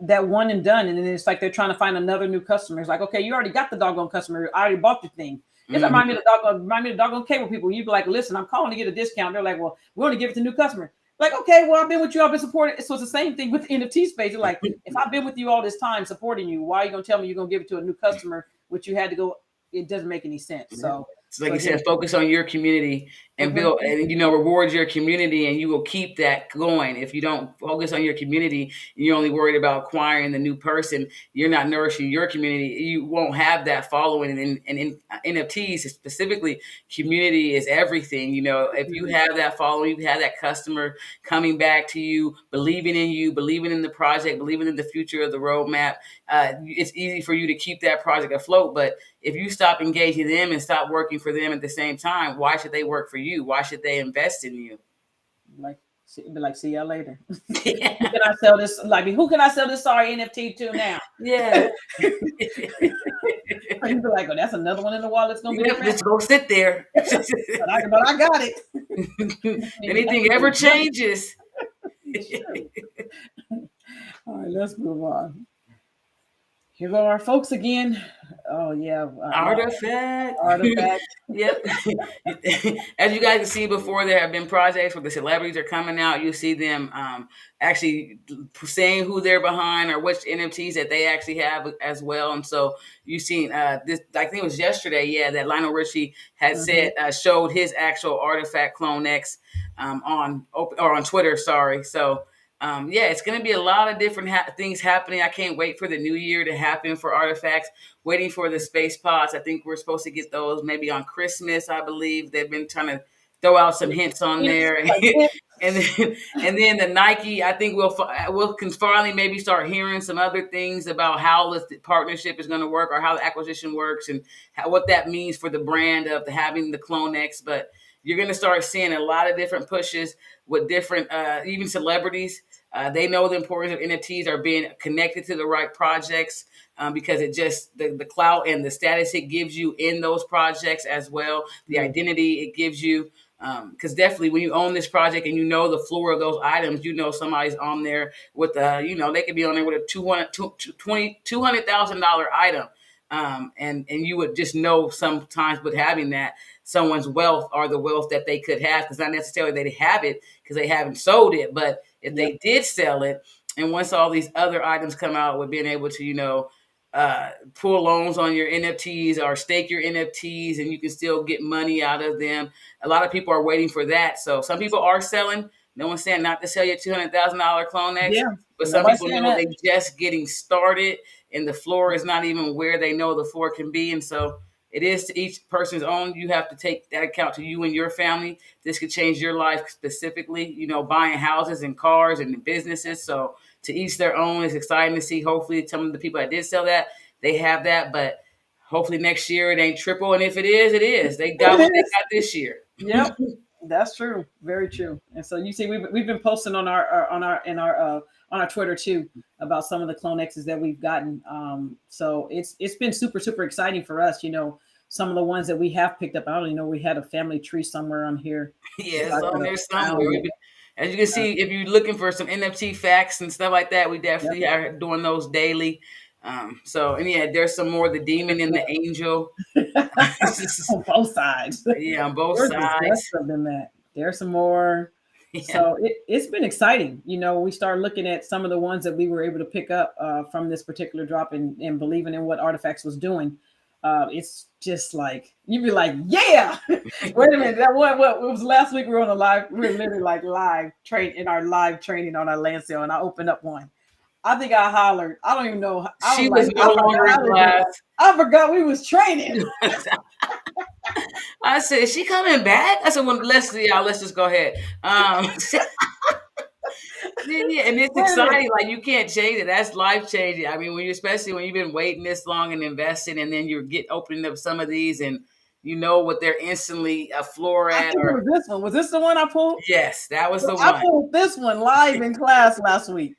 that one and done, and then it's like they're trying to find another new customer. It's like, okay, you already got the doggone customer. I already bought your thing. It's remind me of the doggone cable people. You'd be like, listen, I'm calling to get a discount. They're like, well, we want to give it to new customer. Like, okay, well, I've been with you. I've been supporting. So it's the same thing with NFT space. You're like, if I've been with you all this time supporting you, why are you going to tell me you're going to give it to a new customer, which you had to go? It doesn't make any sense. So it's like you said, focus on your community and build, and reward your community, and you will keep that going. If you don't focus on your community and you're only worried about acquiring the new person, you're not nourishing your community. You won't have that following. And in NFTs specifically, community is everything. If you have that following, you have that customer coming back to you, believing in the project, believing in the future of the roadmap, it's easy for you to keep that project afloat. But if you stop engaging them and stop working for them at the same time, why should they work for you? Why should they invest in you? See y'all later. Who can I sell this? Who can I sell this sorry NFT to now? Yeah. You'd be like, oh, that's another one in the wall that's gonna be. Just go sit there. but I got it. Anything ever changes. All right, let's move on. Here go our folks again. Oh yeah, Artifact. Yep. As you guys can see before, there have been projects where the celebrities are coming out. You see them actually saying who they're behind or which NFTs that they actually have as well. And so you've seen this. I think it was yesterday. That Lionel Richie had said showed his actual Artifact Clone X on Twitter. Sorry. So. It's going to be a lot of different things happening. I can't wait for the new year to happen for Artifacts. Waiting for the space pods. I think we're supposed to get those maybe on Christmas. I believe they've been trying to throw out some hints on there. and then the Nike. I think we'll can finally maybe start hearing some other things about how the partnership is going to work, or how the acquisition works, and what that means for the brand of having the Clone X. But you're going to start seeing a lot of different pushes with different, even celebrities. They know the importance of NFTs are being connected to the right projects because it just the clout and the status it gives you in those projects as well, the identity it gives you. Because definitely when you own this project and the floor of those items, somebody's on there with they could be on there with a $200,000 item. And you would just know sometimes with having that someone's wealth or the wealth that they could have, because not necessarily they have it because they haven't sold it, but if they did sell it, and once all these other items come out with being able to pull loans on your NFTs or stake your NFTs, and you can still get money out of them. A lot of people are waiting for that. So some people are selling No one's saying not to sell your $200,000 Clonex, Yeah, but some nobody's people saying know that. they just getting started, and the floor is not even where they know the floor can be, and so it is to each person's own. You have to take that account to you and your family. This could change your life specifically. Buying houses and cars and businesses. So to each their own. It's exciting to see. Hopefully, some of the people that did sell that, they have that, but hopefully next year it ain't triple. And if it is, it is. They got It what they is. got this year. Yep, that's true. Very true. And so you see, we've been posting on our Twitter too about some of the Clone X's that we've gotten. So it's been super super exciting for us. Some of the ones that we have picked up. I don't even know, we had a family tree somewhere on here. Yeah, If I it's on could have there somewhere. found it. As you can see, if you're looking for some NFT facts and stuff like that, we Yep. definitely are doing those daily. And yeah, there's some more, the demon and the angel. On both sides. Yeah, on both There's just less sides. of them that. There's some more. Yeah. So it's been exciting. We started looking at some of the ones that we were able to pick up from this particular drop, and believing in what Artifacts was doing. It's just like, you'd be like, yeah. Wait a minute, that what it was last week. We were on a live. We were literally like live live training on our land sale, and I opened up one. I think I hollered. I don't even know. I was She like, was no longer in class. I forgot we was training. I said, is she coming back? I said, well, let's just go ahead. Yeah, and it's exciting. Like, you can't change it. That's life changing. I mean, especially when you've been waiting this long and investing, and then you get opening up some of these, and what they're instantly a floor I at. think it was this one. Was this the one I pulled? Yes, that was the I one. pulled this one live in class last week.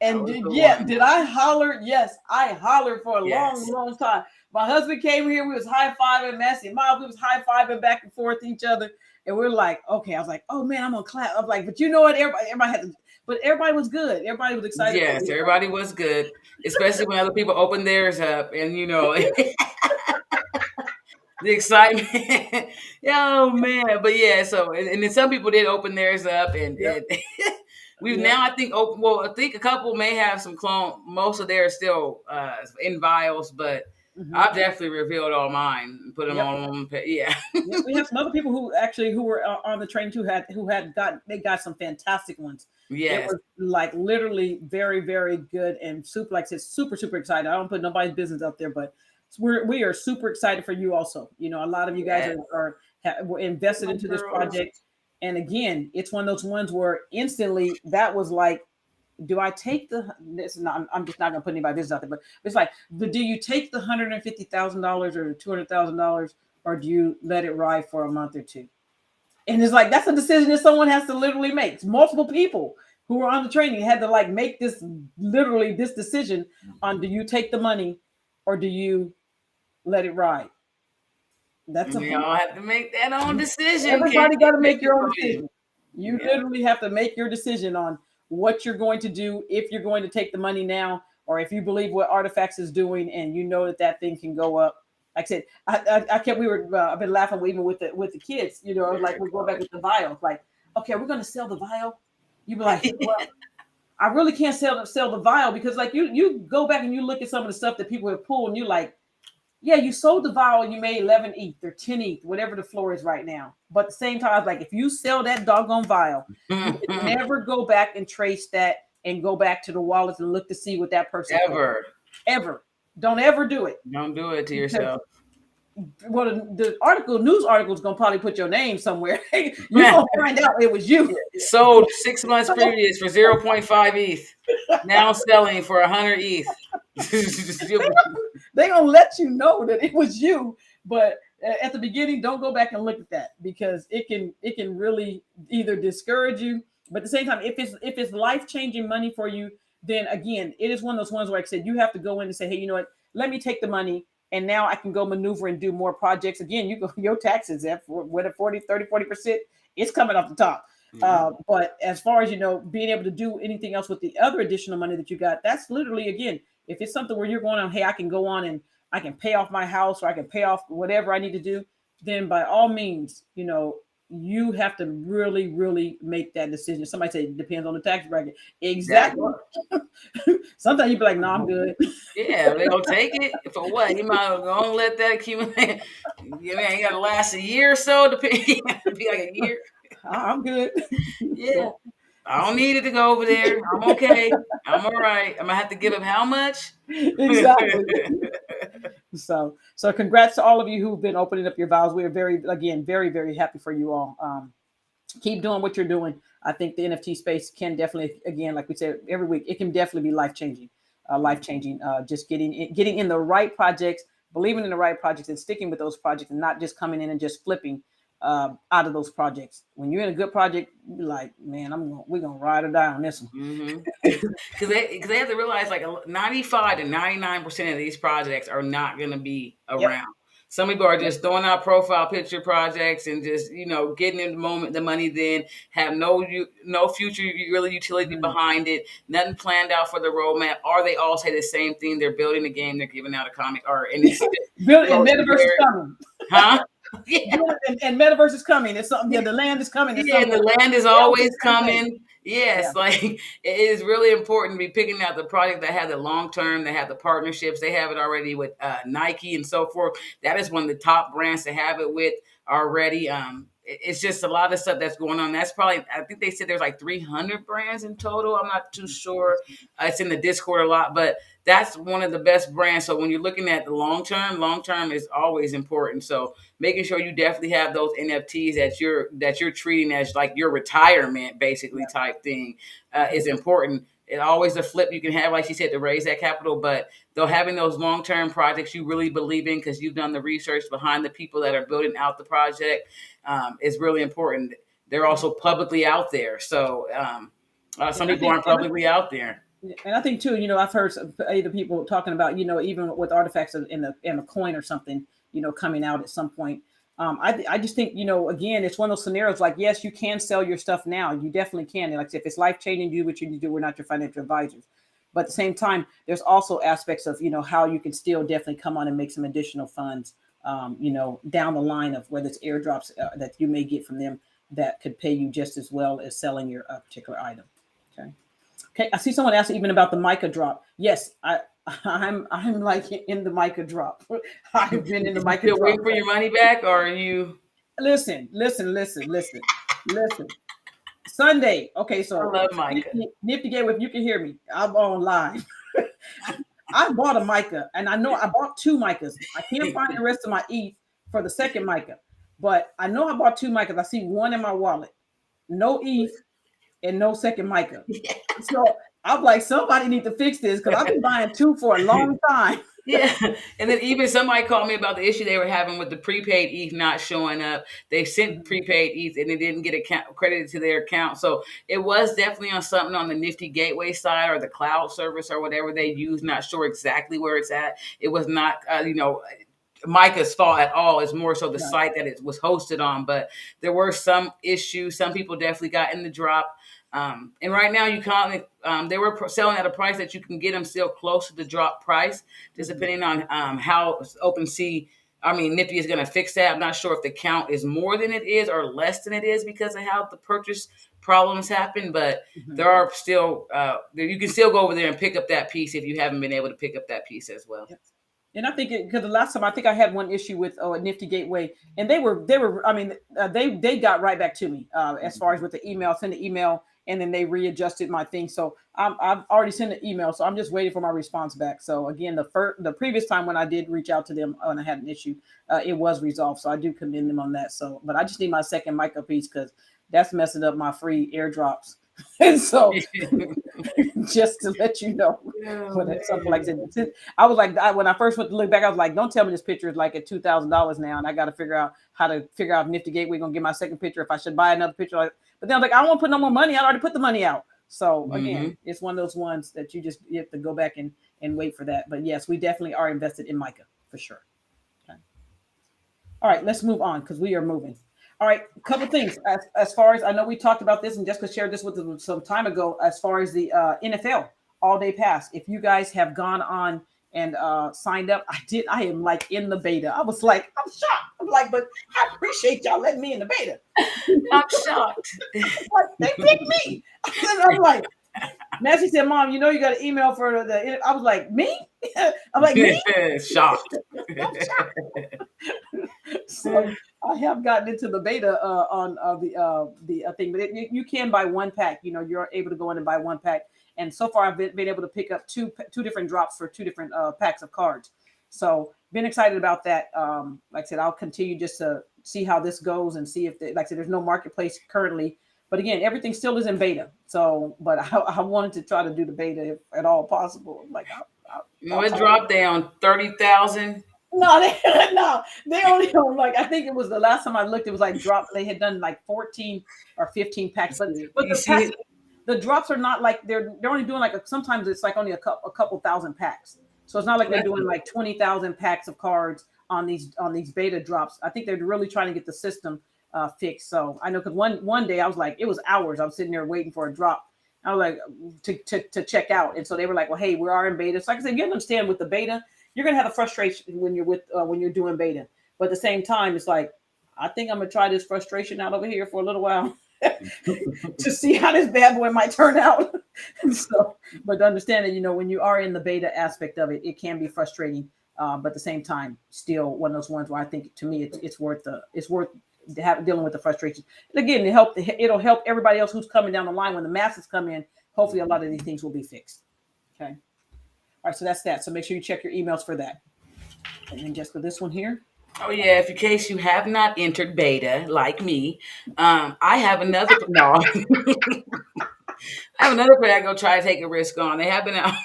And did I holler? Yes, I hollered for a long, long time. My husband came here. We was high-fiving, Massey and Miles. We was high-fiving back and forth each other. And we're like, okay. I was like, oh man, I'm on class. I was like, but you know what? Everybody had to, but everybody was good. Everybody was excited. Yes, everybody was good, especially when other people opened theirs up, and the excitement. Oh man, but yeah. So and then some people did open theirs up, and we've now, I think, I think a couple may have some clone. Most of theirs still in vials, but I've definitely revealed all mine and put them on. Yeah. We have some other people who were on the train too, they got some fantastic ones. Yes. It was like literally very, very good, and super, like I said, super, super excited. I don't put nobody's business up there, but we are super excited for you also. A lot of you guys were invested into this project. And again, it's one of those ones where instantly that was like, do I take this? Not, I'm just not going to put anybody business out there, but it's like, do you take the $150,000 or $200,000, or do you let it ride for a month or two? And it's like, that's a decision that someone has to literally make. Multiple people who were on the training had to like make this decision on, do you take the money or do you let it ride? We all have to make that own decision. Everybody got to make your own decision. You literally have to make your decision on what you're going to do, if you're going to take the money now, or if you believe what Artifacts is doing and you know that thing can go up. Like I said, I've been laughing even with the kids. Like we're going back with the vial. Like, okay, we're going to sell the vial. You be like, well, I really can't sell the vial, because like you go back and you look at some of the stuff that people have pulled, and you like, yeah, you sold the vial and you made 11 ETH or 10 ETH, whatever the floor is right now. But at the same time, I was like, if you sell that doggone vial, you can never go back and trace that and go back to the wallets and look to see what that person ever. Don't ever do it. Don't do it to yourself. Well, the news article is gonna probably put your name somewhere. You're gonna find out it was you. Sold 6 months previous for 0.5 ETH. Now selling for 100 ETH. They gonna let you know that it was you, but at the beginning, don't go back and look at that, because it can really either discourage you. But at the same time, if it's life-changing money for you, then again, it is one of those ones where, like I said, you have to go in and say, hey, you know what? Let me take the money, and now I can go maneuver and do more projects. Again, your taxes at 40%, it's coming off the top. But as far as being able to do anything else with the other additional money that you got, that's literally, again, if it's something where you're going on, hey, I can go on and I can pay off my house, or I can pay off whatever I need to do, then by all means, you have to really, really make that decision. Somebody say it depends on the tax bracket. Exactly. Sometimes you be like, no, I'm good. Yeah, they don't take it for what? You might as well let that accumulate. You got to last a year or so to be like a year. I'm good. Yeah. I don't need it to go over there. I'm okay. I'm all right. I'm gonna have to give him how much? Exactly. So congrats to all of you who've been opening up your vows. We are very, very happy for you all. Keep doing what you're doing. I think the NFT space can definitely, again, like we said every week, it can definitely be life changing. Just getting in the right projects, believing in the right projects, and sticking with those projects, and not just coming in and just flipping out of those projects. When you're in a good project, you're like, man, we're gonna ride or die on this one. Because they have to realize like 95 to 99% of these projects are not going to be around. Yep. Some people are just throwing out profile picture projects and just, getting in the moment, the money, then have no future really utility behind it, nothing planned out for the roadmap, or they all say the same thing. They're building a game, they're giving out a comic art, and it's building metaverse is coming. Huh? Yeah. And metaverse is coming. It's something. Yeah, the land is coming. Yeah, and the land is always coming. Yes, like it is really important to be picking out the project that have the long term, that have the partnerships. They have it already with Nike and so forth. That is one of the top brands to have it with already. It's just a lot of stuff that's going on. That's probably, I think they said there's like 300 brands in total. I'm not too sure. It's in the Discord a lot, but that's one of the best brands. So when you're looking at the long term is always important. So making sure you definitely have those NFTs that you're treating as like your retirement basically type thing is important. It's always a flip you can have, like she said, to raise that capital, but though having those long-term projects you really believe in because you've done the research behind the people that are building out the project is really important. They're also publicly out there. So some people aren't publicly out there. And I think too, I've heard either people talking about, even with artifacts in a coin or something, coming out at some point. I just think, again, it's one of those scenarios like, yes, you can sell your stuff now. You definitely can. And like I said, if it's life changing, do what you need to do. We're not your financial advisors. But at the same time, there's also aspects of, how you can still definitely come on and make some additional funds, down the line of whether it's airdrops that you may get from them that could pay you just as well as selling your particular item. Okay. I see someone asked even about the mica drop. Yes, I'm like in the mica drop. I've been in the mica drop. Waiting for your money back, or are you? Listen. Sunday. Okay, so I love mica. Nifty Gateway, if you can hear me, I'm on live. I bought a mica, and I know I bought 2 micas. I can't find the rest of my ETH for the second mica, but I know I bought 2 micas. I see one in my wallet, no ETH and no second mica. Yeah. So I'm like, somebody need to fix this because I've been buying 2 for a long time. Yeah. And then even somebody called me about the issue they were having with the prepaid ETH not showing up. They sent prepaid ETH and it didn't get credited to their account. So it was definitely on something on the Nifty Gateway side or the cloud service or whatever they use. Not sure exactly where it's at. It was not, Mica's fault at all. It's more so the site that it was hosted on. But there were some issues. Some people definitely got in the drop. And right now you can't, they were selling at a price that you can get them still close to the drop price, just depending on how Nifty is going to fix that. I'm not sure if the count is more than it is or less than it is because of how the purchase problems happen, but there are still, you can still go over there and pick up that piece if you haven't been able to pick up that piece as well. Yes. And I think because the last time I think I had one issue with Nifty Gateway, and they got right back to me as far as with the email, send the email, and then they readjusted my thing. So I've already sent an email, so I'm just waiting for my response back. So again, the previous time when I did reach out to them and I had an issue, it was resolved. So I do commend them on that. So, but I just need my second mica piece because that's messing up my free airdrops. And so just to let you know, something like that. I was like, when I first went to look back, I was like, don't tell me this picture is like at $2,000 now, and I got to figure out how to figure out if Nifty Gateway gonna get my second picture, if I should buy another picture. But then I was like, I don't want to put no more money. I already put the money out. So again, it's one of those ones that you have to go back and wait for that. But yes, we definitely are invested in mica for sure. Okay. All right, let's move on because we are moving. All right, a couple things. As far as I know, we talked about this, and Jessica shared this with us some time ago. As far as the NFL all-day pass, if you guys have gone on and signed up, I am like in the beta. I was like, I'm shocked. I'm like, but I appreciate y'all letting me in the beta. I'm shocked. Like, they picked me. And I'm like, Nancy said, "Mom, you got an email for the." I was like, "Me?" I'm like, "Me?" Shocked. So I have gotten into the beta on the thing, but you can buy one pack. You know, you're able to go in and buy one pack. And so far, I've been able to pick up two different drops for two different packs of cards. So been excited about that. Like I said, I'll continue just to see how this goes and see if, like I said, there's no marketplace currently. But again, everything still is in beta. So, but I wanted to try to do the beta if at all possible. Like, It dropped down 30,000. no, no, they only own like I think it was the last time I looked. It was like drop. They had done like 14 or 15 packs, but You the see packs, it? the drops are not like they're only doing like sometimes it's like only a couple thousand packs. So it's not like they're doing like 20,000 packs of cards on these beta drops. I think they're really trying to get the system fixed. So I know because one day I was like, it was hours. I was sitting there waiting for a drop. I was like to check out, and so they were like, well, hey, we are in beta. So like I said, you understand with the beta, you're gonna have the frustration when you're doing beta. But at the same time, it's like I think I'm gonna try this frustration out over here for a little while to see how this bad boy might turn out. So, but understand that when you are in the beta aspect of it, it can be frustrating. But at the same time, still one of those ones where I think to me it's worth dealing with the frustration. And again, it'll help everybody else who's coming down the line when the masses come in. Hopefully, a lot of these things will be fixed. Okay. All right, so that's that. So make sure you check your emails for that. And then just for this one here. Oh yeah, if in case you have not entered beta like me, I have another no. I have another player I go try to take a risk on. They have been out.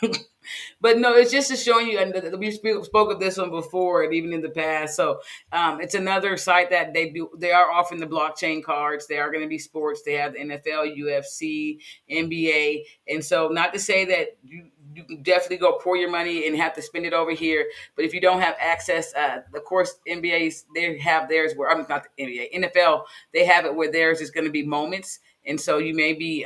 But no, it's just to showing you, and we spoke of this one before, and even in the past. So it's another site that they are offering the blockchain cards. They are going to be sports. They have the NFL, UFC, NBA, and so not to say that you can definitely go pour your money and have to spend it over here. But if you don't have access, of course, NBA's they have theirs where I'm not the NBA, NFL they have it where theirs is going to be moments. And so you may be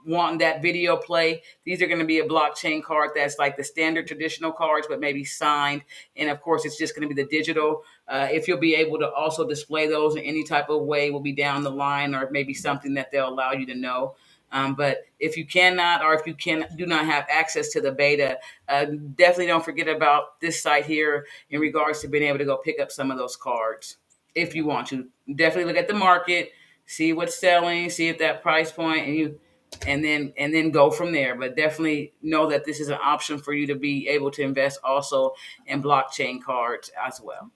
wanting that video play. These are going to be a blockchain card that's like the standard traditional cards, but maybe signed. And of course, it's just going to be the digital. If you'll be able to also display those in any type of way will be down the line, or maybe something that they'll allow you to know. But if you cannot, or if you do not have access to the beta, definitely don't forget about this site here in regards to being able to go pick up some of those cards if you want to. Definitely look at the market. See what's selling, see if that price point, and then go from there. But definitely know that this is an option for you to be able to invest also in blockchain cards as well.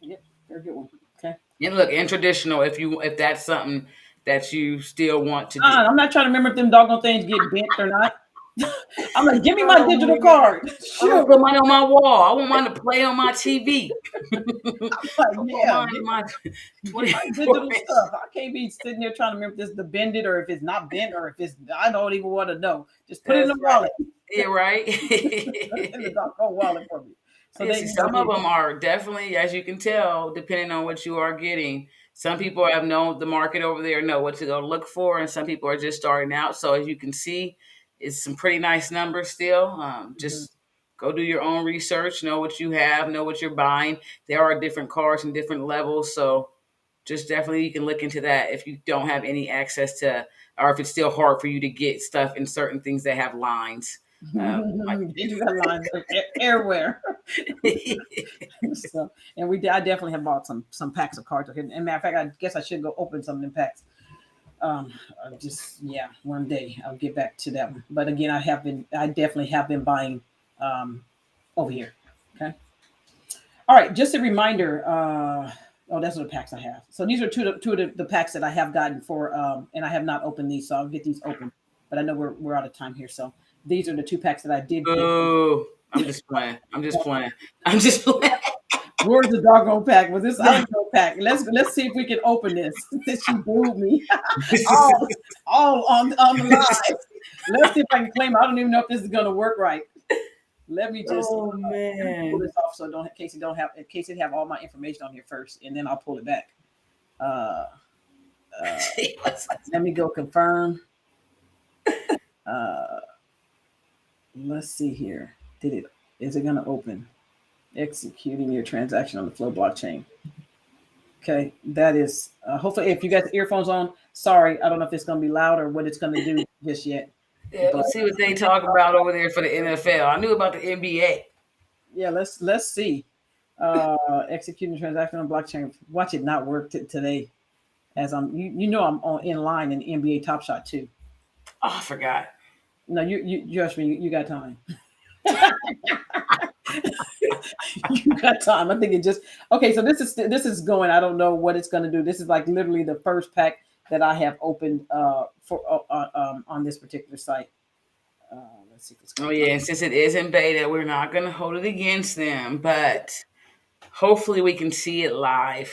Yep, very good one. Okay. And look, in traditional, if that's something that you still want to do. I'm not trying to remember if them doggone things get bent or not. I'm like, give me my digital card. I want to put mine on my wall. I want mine to play on my TV. I'm like, my digital stuff. I can't be sitting there trying to remember if this is bended or if it's not bent or if it's. I don't even want to know. Just put it in the wallet. Yeah, right. In the doggone wallet for me. So some of them are definitely, as you can tell, depending on what you are getting. Some people have known the market over there, know what to go look for, and some people are just starting out. So as you can see, it's some pretty nice numbers still. Just go do your own research, know what you have, know what you're buying. There are different cards and different levels, so just definitely you can look into that if you don't have any access to, or if it's still hard for you to get stuff in certain things that have lines. You just got lines everywhere. So, and I definitely have bought some packs of cards. And matter of fact, I guess I should go open some of them packs. One day I'll get back to that one. But again, I definitely have been buying over here. Okay. All right. Just a reminder. That's the packs I have. So these are two of the packs that I have gotten for, and I have not opened these, so I'll get these open. But I know we're out of time here, so these are the two packs that I did. Oh, I'm just playing. Where's the doggone pack? Was this outdoor pack? Let's see if we can open this. Since she booed me all on the live. Let's see if I can claim it. I don't even know if this is gonna work right. Let me just pull this off so in case it have all my information on here first, and then I'll pull it back. Let me go confirm. Let's see here. Is it gonna open? Executing your transaction on the Flow blockchain. Okay, that is hopefully if you got the earphones on. Sorry, I don't know if it's gonna be loud or what it's gonna do just yet. Yeah, let's see what they talk about over there for the NFL. I knew about the NBA. Yeah, let's see. Executing transaction on blockchain. Watch it not work today. As I'm on in line in NBA Top Shot too. Oh, I forgot. No, you trust me. You got time. You got time. I think it just okay. So this is going. I don't know what it's going to do. This is like literally the first pack that I have opened on this particular site. Uh, let's see what's Oh going on. yeah, and since it is in beta, we're not going to hold it against them, but hopefully we can see it live.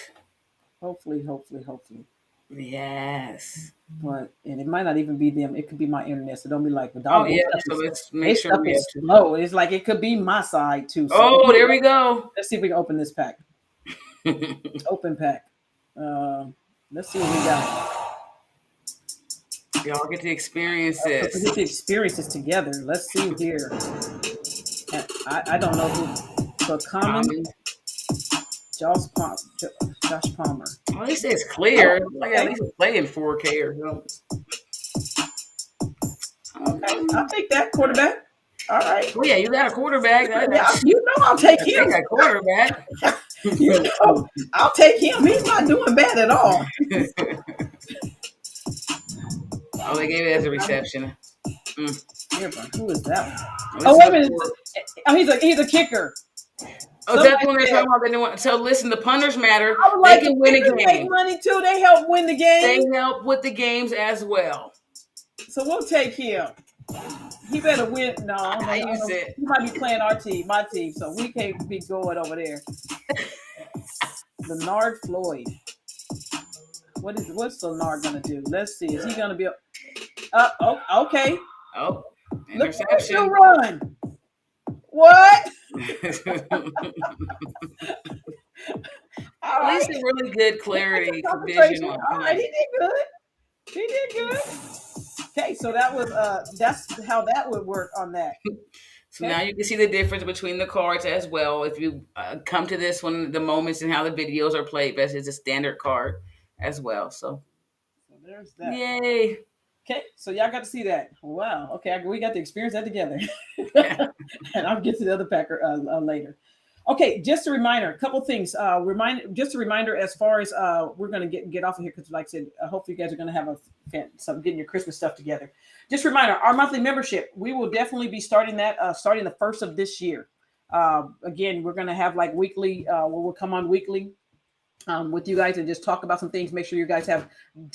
Hopefully. Yes. But and it might not even be them. It could be my internet. So don't be like, well, Oh dog, yeah. So let's make this sure stuff we have is to. slow. It's like it could be my side too. So Oh, there we go. let's see if we can open this pack. Open pack. Um, let's see what we got. Y'all get to experience We this. get the experiences together. Let's see here. And I don't know who. So common. Josh Palmer. Well, at least it's clear. Like at Okay. least it's playing 4K or something. Okay. I'll take that quarterback. All right. Well, yeah, you got a quarterback. Yeah, you know I'll take Take him. a quarterback. You know I'll take him. He's not doing bad at all. Oh, they gave it as a reception. Yeah, but who is that one? Let's Oh, wait a see. minute. Oh, he's a kicker. Oh, that's when they're talking about they want. So listen, the punters matter. I would They like can to win a make game. money too. They help win the They game. help with the games as well. So we'll take him. He better win. No, I use it. He might be playing my team, so we can't be going over there. Leonard Floyd. What's Leonard gonna do? Let's see. Is he gonna be? Okay. Oh, Look at interception. you run. What? At least a really good clarity vision on All right, he did good. Okay, so that's how that would work on that. So now you can see the difference between the cards as well. If you come to this one, the moments and how the videos are played best is a standard card as well. So there's that. Yay. Okay, so y'all got to see that. Wow. Okay, we got to experience that together. And I'll get to the other packer later. Okay, just a reminder, a couple things. Just a reminder as far as we're going to get off of here because, like I said, hopefully you guys are going to have some getting your Christmas stuff together. Just a reminder, our monthly membership, we will definitely be starting that starting the 1st of this year. Again, we're going to have like weekly, we'll come on weekly with you guys and just talk about some things. Make sure you guys have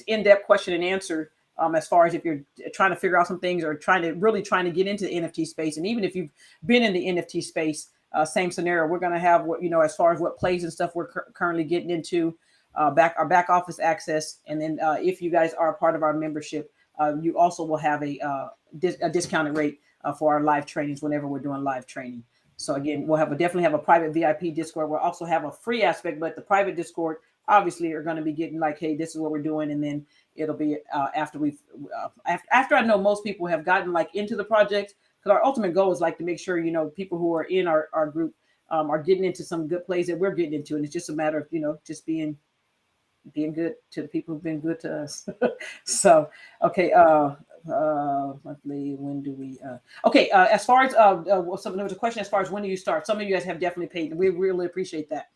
in-depth question and answer. As far as if you're trying to figure out some things or trying to get into the NFT space. And even if you've been in the NFT space, same scenario, we're going to have what, as far as what plays and stuff we're currently getting into, our back office access. And then if you guys are a part of our membership, you also will have a discounted rate for our live trainings whenever we're doing live training. So again, we'll definitely have a private VIP Discord. We'll also have a free aspect, but the private Discord obviously are going to be getting like, hey, this is what we're doing. And then it'll be after I know most people have gotten like into the project, because our ultimate goal is like to make sure, people who are in our group are getting into some good plays that we're getting into. And it's just a matter of, just being good to the people who've been good to us. So, okay. Monthly, when do we as far as there was a question as far as when do you start. Some of you guys have definitely paid. We really appreciate that.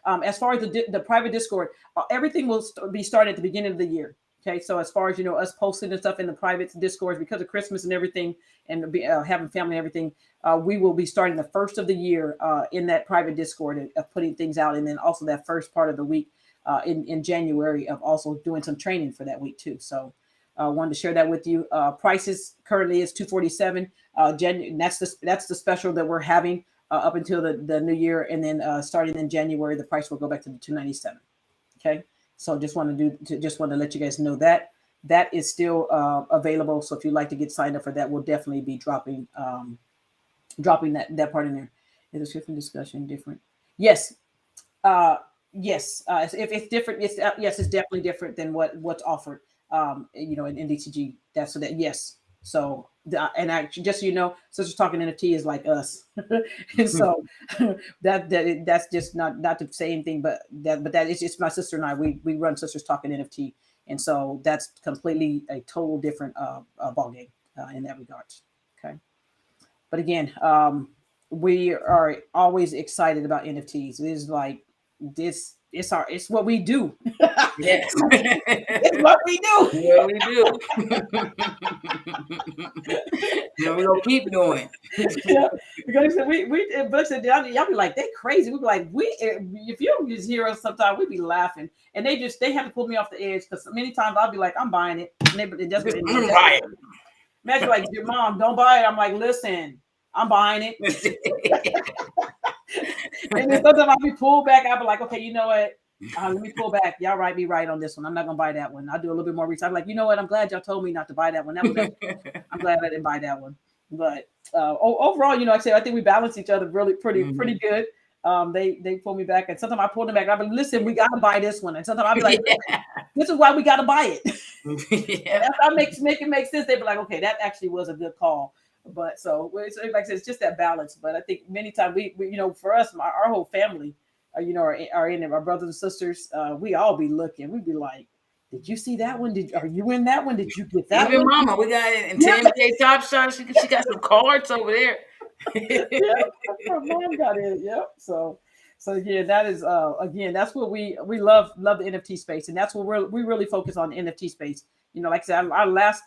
As far as the private Discord, everything will be started at the beginning of the year. Okay, so as far as us posting and stuff in the private Discords because of Christmas and everything, and having family and everything, we will be starting the 1st of the year in that private Discord of putting things out, and then also that first part of the week in January of also doing some training for that week too. So wanted to share that with you. Prices currently is $247. That's the special that we're having up until the new year, and then starting in January, the price will go back to the $297. Okay. So just want to let you guys know that is still available. So if you'd like to get signed up for that, we'll definitely be dropping that part in there. Is a different discussion different? Yes. Yes. If it's different, yes, it's definitely different than what's offered. In DCG. Yes. So just Sisters Talkin NFT is like us, and so that's just not to say anything, but that is just my sister and I. We run Sisters Talkin NFT, and so that's completely a total different ball game in that regard. Okay, but again, we are always excited about NFTs. It's like this. It's what we do. Yes. It's what we do. Yeah, we do. And we're gonna keep doing. Yeah, because we books and y'all be like, they crazy. We be like, if you just hear us sometimes, we be laughing, and they have to pull me off the edge because many times I'll be like, I'm buying it, and Buy imagine like your mom, don't buy it. I'm like, listen, I'm buying it. it. And then sometimes I'll be pulled back. I'll be like, okay, you know what? Let me pull back. Y'all right, be right on this one. I'm not gonna buy that one. I'll do a little bit more research. I'm like, you know what? I'm glad y'all told me not to buy that one. I'm glad I didn't buy that one. But overall, like I said, I think we balance each other really pretty good. They pull me back, and sometimes I pull them back. I'm like, listen, we gotta buy this one. And sometimes I'll be like, this is why we gotta buy it. Yeah. If I make it make sense, they'd be like, okay, that actually was a good call. But so like I said, it's just that balance. But I think many times we for us, our whole family, are in it. Our brothers and sisters, we all be looking. We'd be like, did you see that one? Are you in that one? Did you get that Even one? Mama, we got it in 10K Top Shot. She got some cards over there. Yeah, her mom got it. Yep. So yeah, that is again, that's what we love the NFT space, and that's what we really focus on, the NFT space. Like I said, our last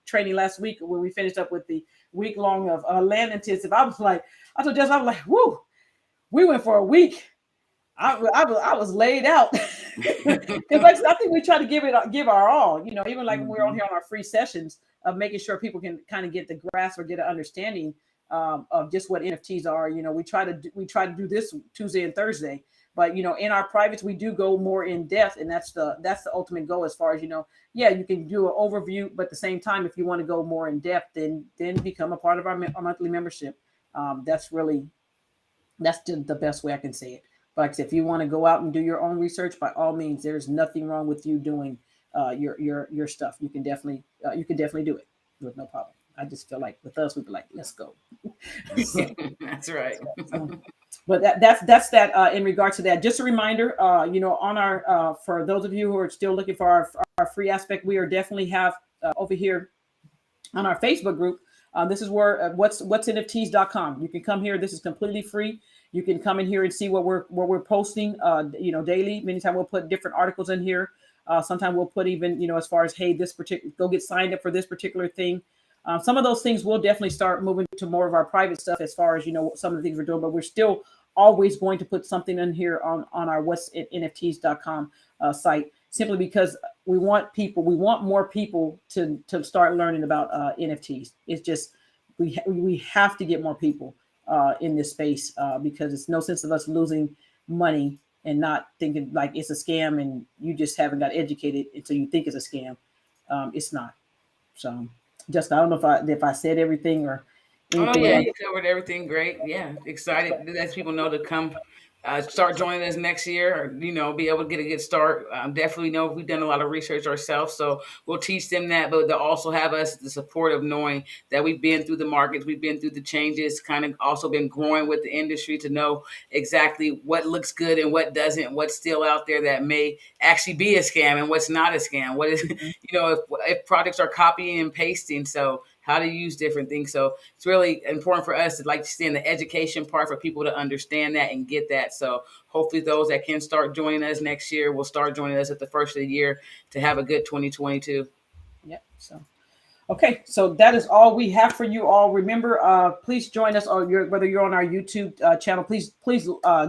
training last week when we finished up with the week long of land intensive, I told Jess, I was like, whoo, we went for a week. I was laid out because I think we try to give our all. Even like when we're on here on our free sessions of making sure people can kind of get the grasp or get an understanding of just what NFTs are. We try to do this Tuesday and Thursday, but in our privates we do go more in depth, and that's the ultimate goal as far as yeah, you can do an overview, but at the same time, if you want to go more in depth, then become a part of our monthly membership. That's the best way I can say it. But like I said, if you want to go out and do your own research, by all means, there's nothing wrong with you doing your stuff. You can definitely do it with no problem. I just feel like with us, we'd be like, let's go. That's right. But that's that in regard to that. Just a reminder, on our for those of you who are still looking for our free aspect, we are definitely have over here on our Facebook group. This is where what's NFTs.com. You can come here. This is completely free. You can come in here and see what we're posting, daily. Many times we'll put different articles in here. Sometimes we'll put even, as far as, hey, go get signed up for this particular thing. Some of those things will definitely start moving to more of our private stuff as far as, some of the things we're doing, but we're still always going to put something in here on our what's NFTs.com site, simply because we want more people to start learning about NFTs. It's just, we have to get more people in this space because it's no sense of us losing money and not thinking like it's a scam and you just haven't got educated until you think it's a scam. It's not. So just, I don't know if I said everything or anything. Oh yeah, you covered everything great. Yeah, excited to let people know to come start joining us next year, or be able to get a good start. Definitely know we've done a lot of research ourselves, so we'll teach them that, but they'll also have us the support of knowing that we've been through the markets, we've been through the changes, kind of also been growing with the industry to know exactly what looks good and what doesn't, what's still out there that may actually be a scam and what's not a scam. What is, if products are copying and pasting, so how to use different things. So it's really important for us to like to stay in the education part for people to understand that and get that. So hopefully those that can start joining us next year will start joining us at the first of the year to have a good 2022. Yeah. So, okay. So that is all we have for you all. Remember, please join us whether you're on our YouTube channel, please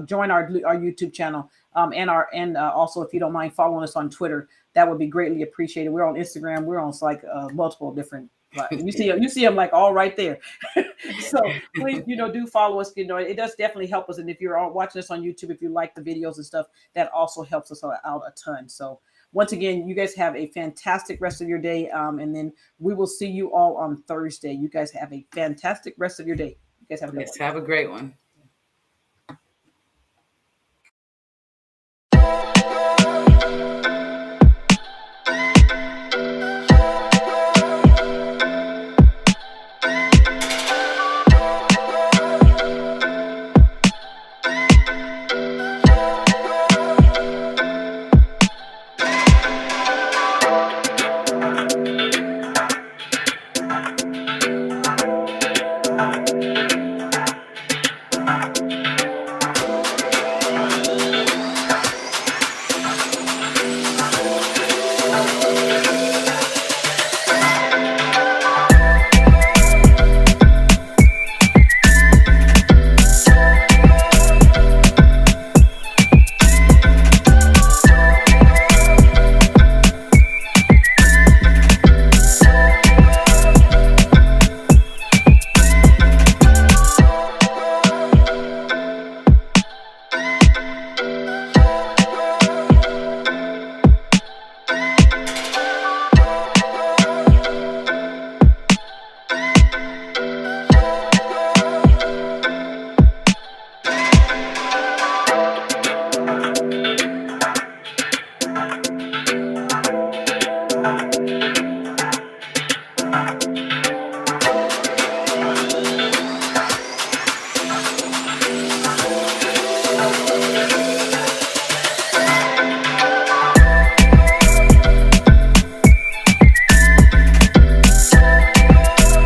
join our YouTube channel. And also, if you don't mind following us on Twitter, that would be greatly appreciated. We're on Instagram. We're on like multiple different. You see them like all right there. So please, do follow us. It does definitely help us. And if you're watching us on YouTube, if you like the videos and stuff, that also helps us out a ton. So once again, you guys have a fantastic rest of your day. And then we will see you all on Thursday. You guys have a fantastic rest of your day. You guys have a good one. Have a great one.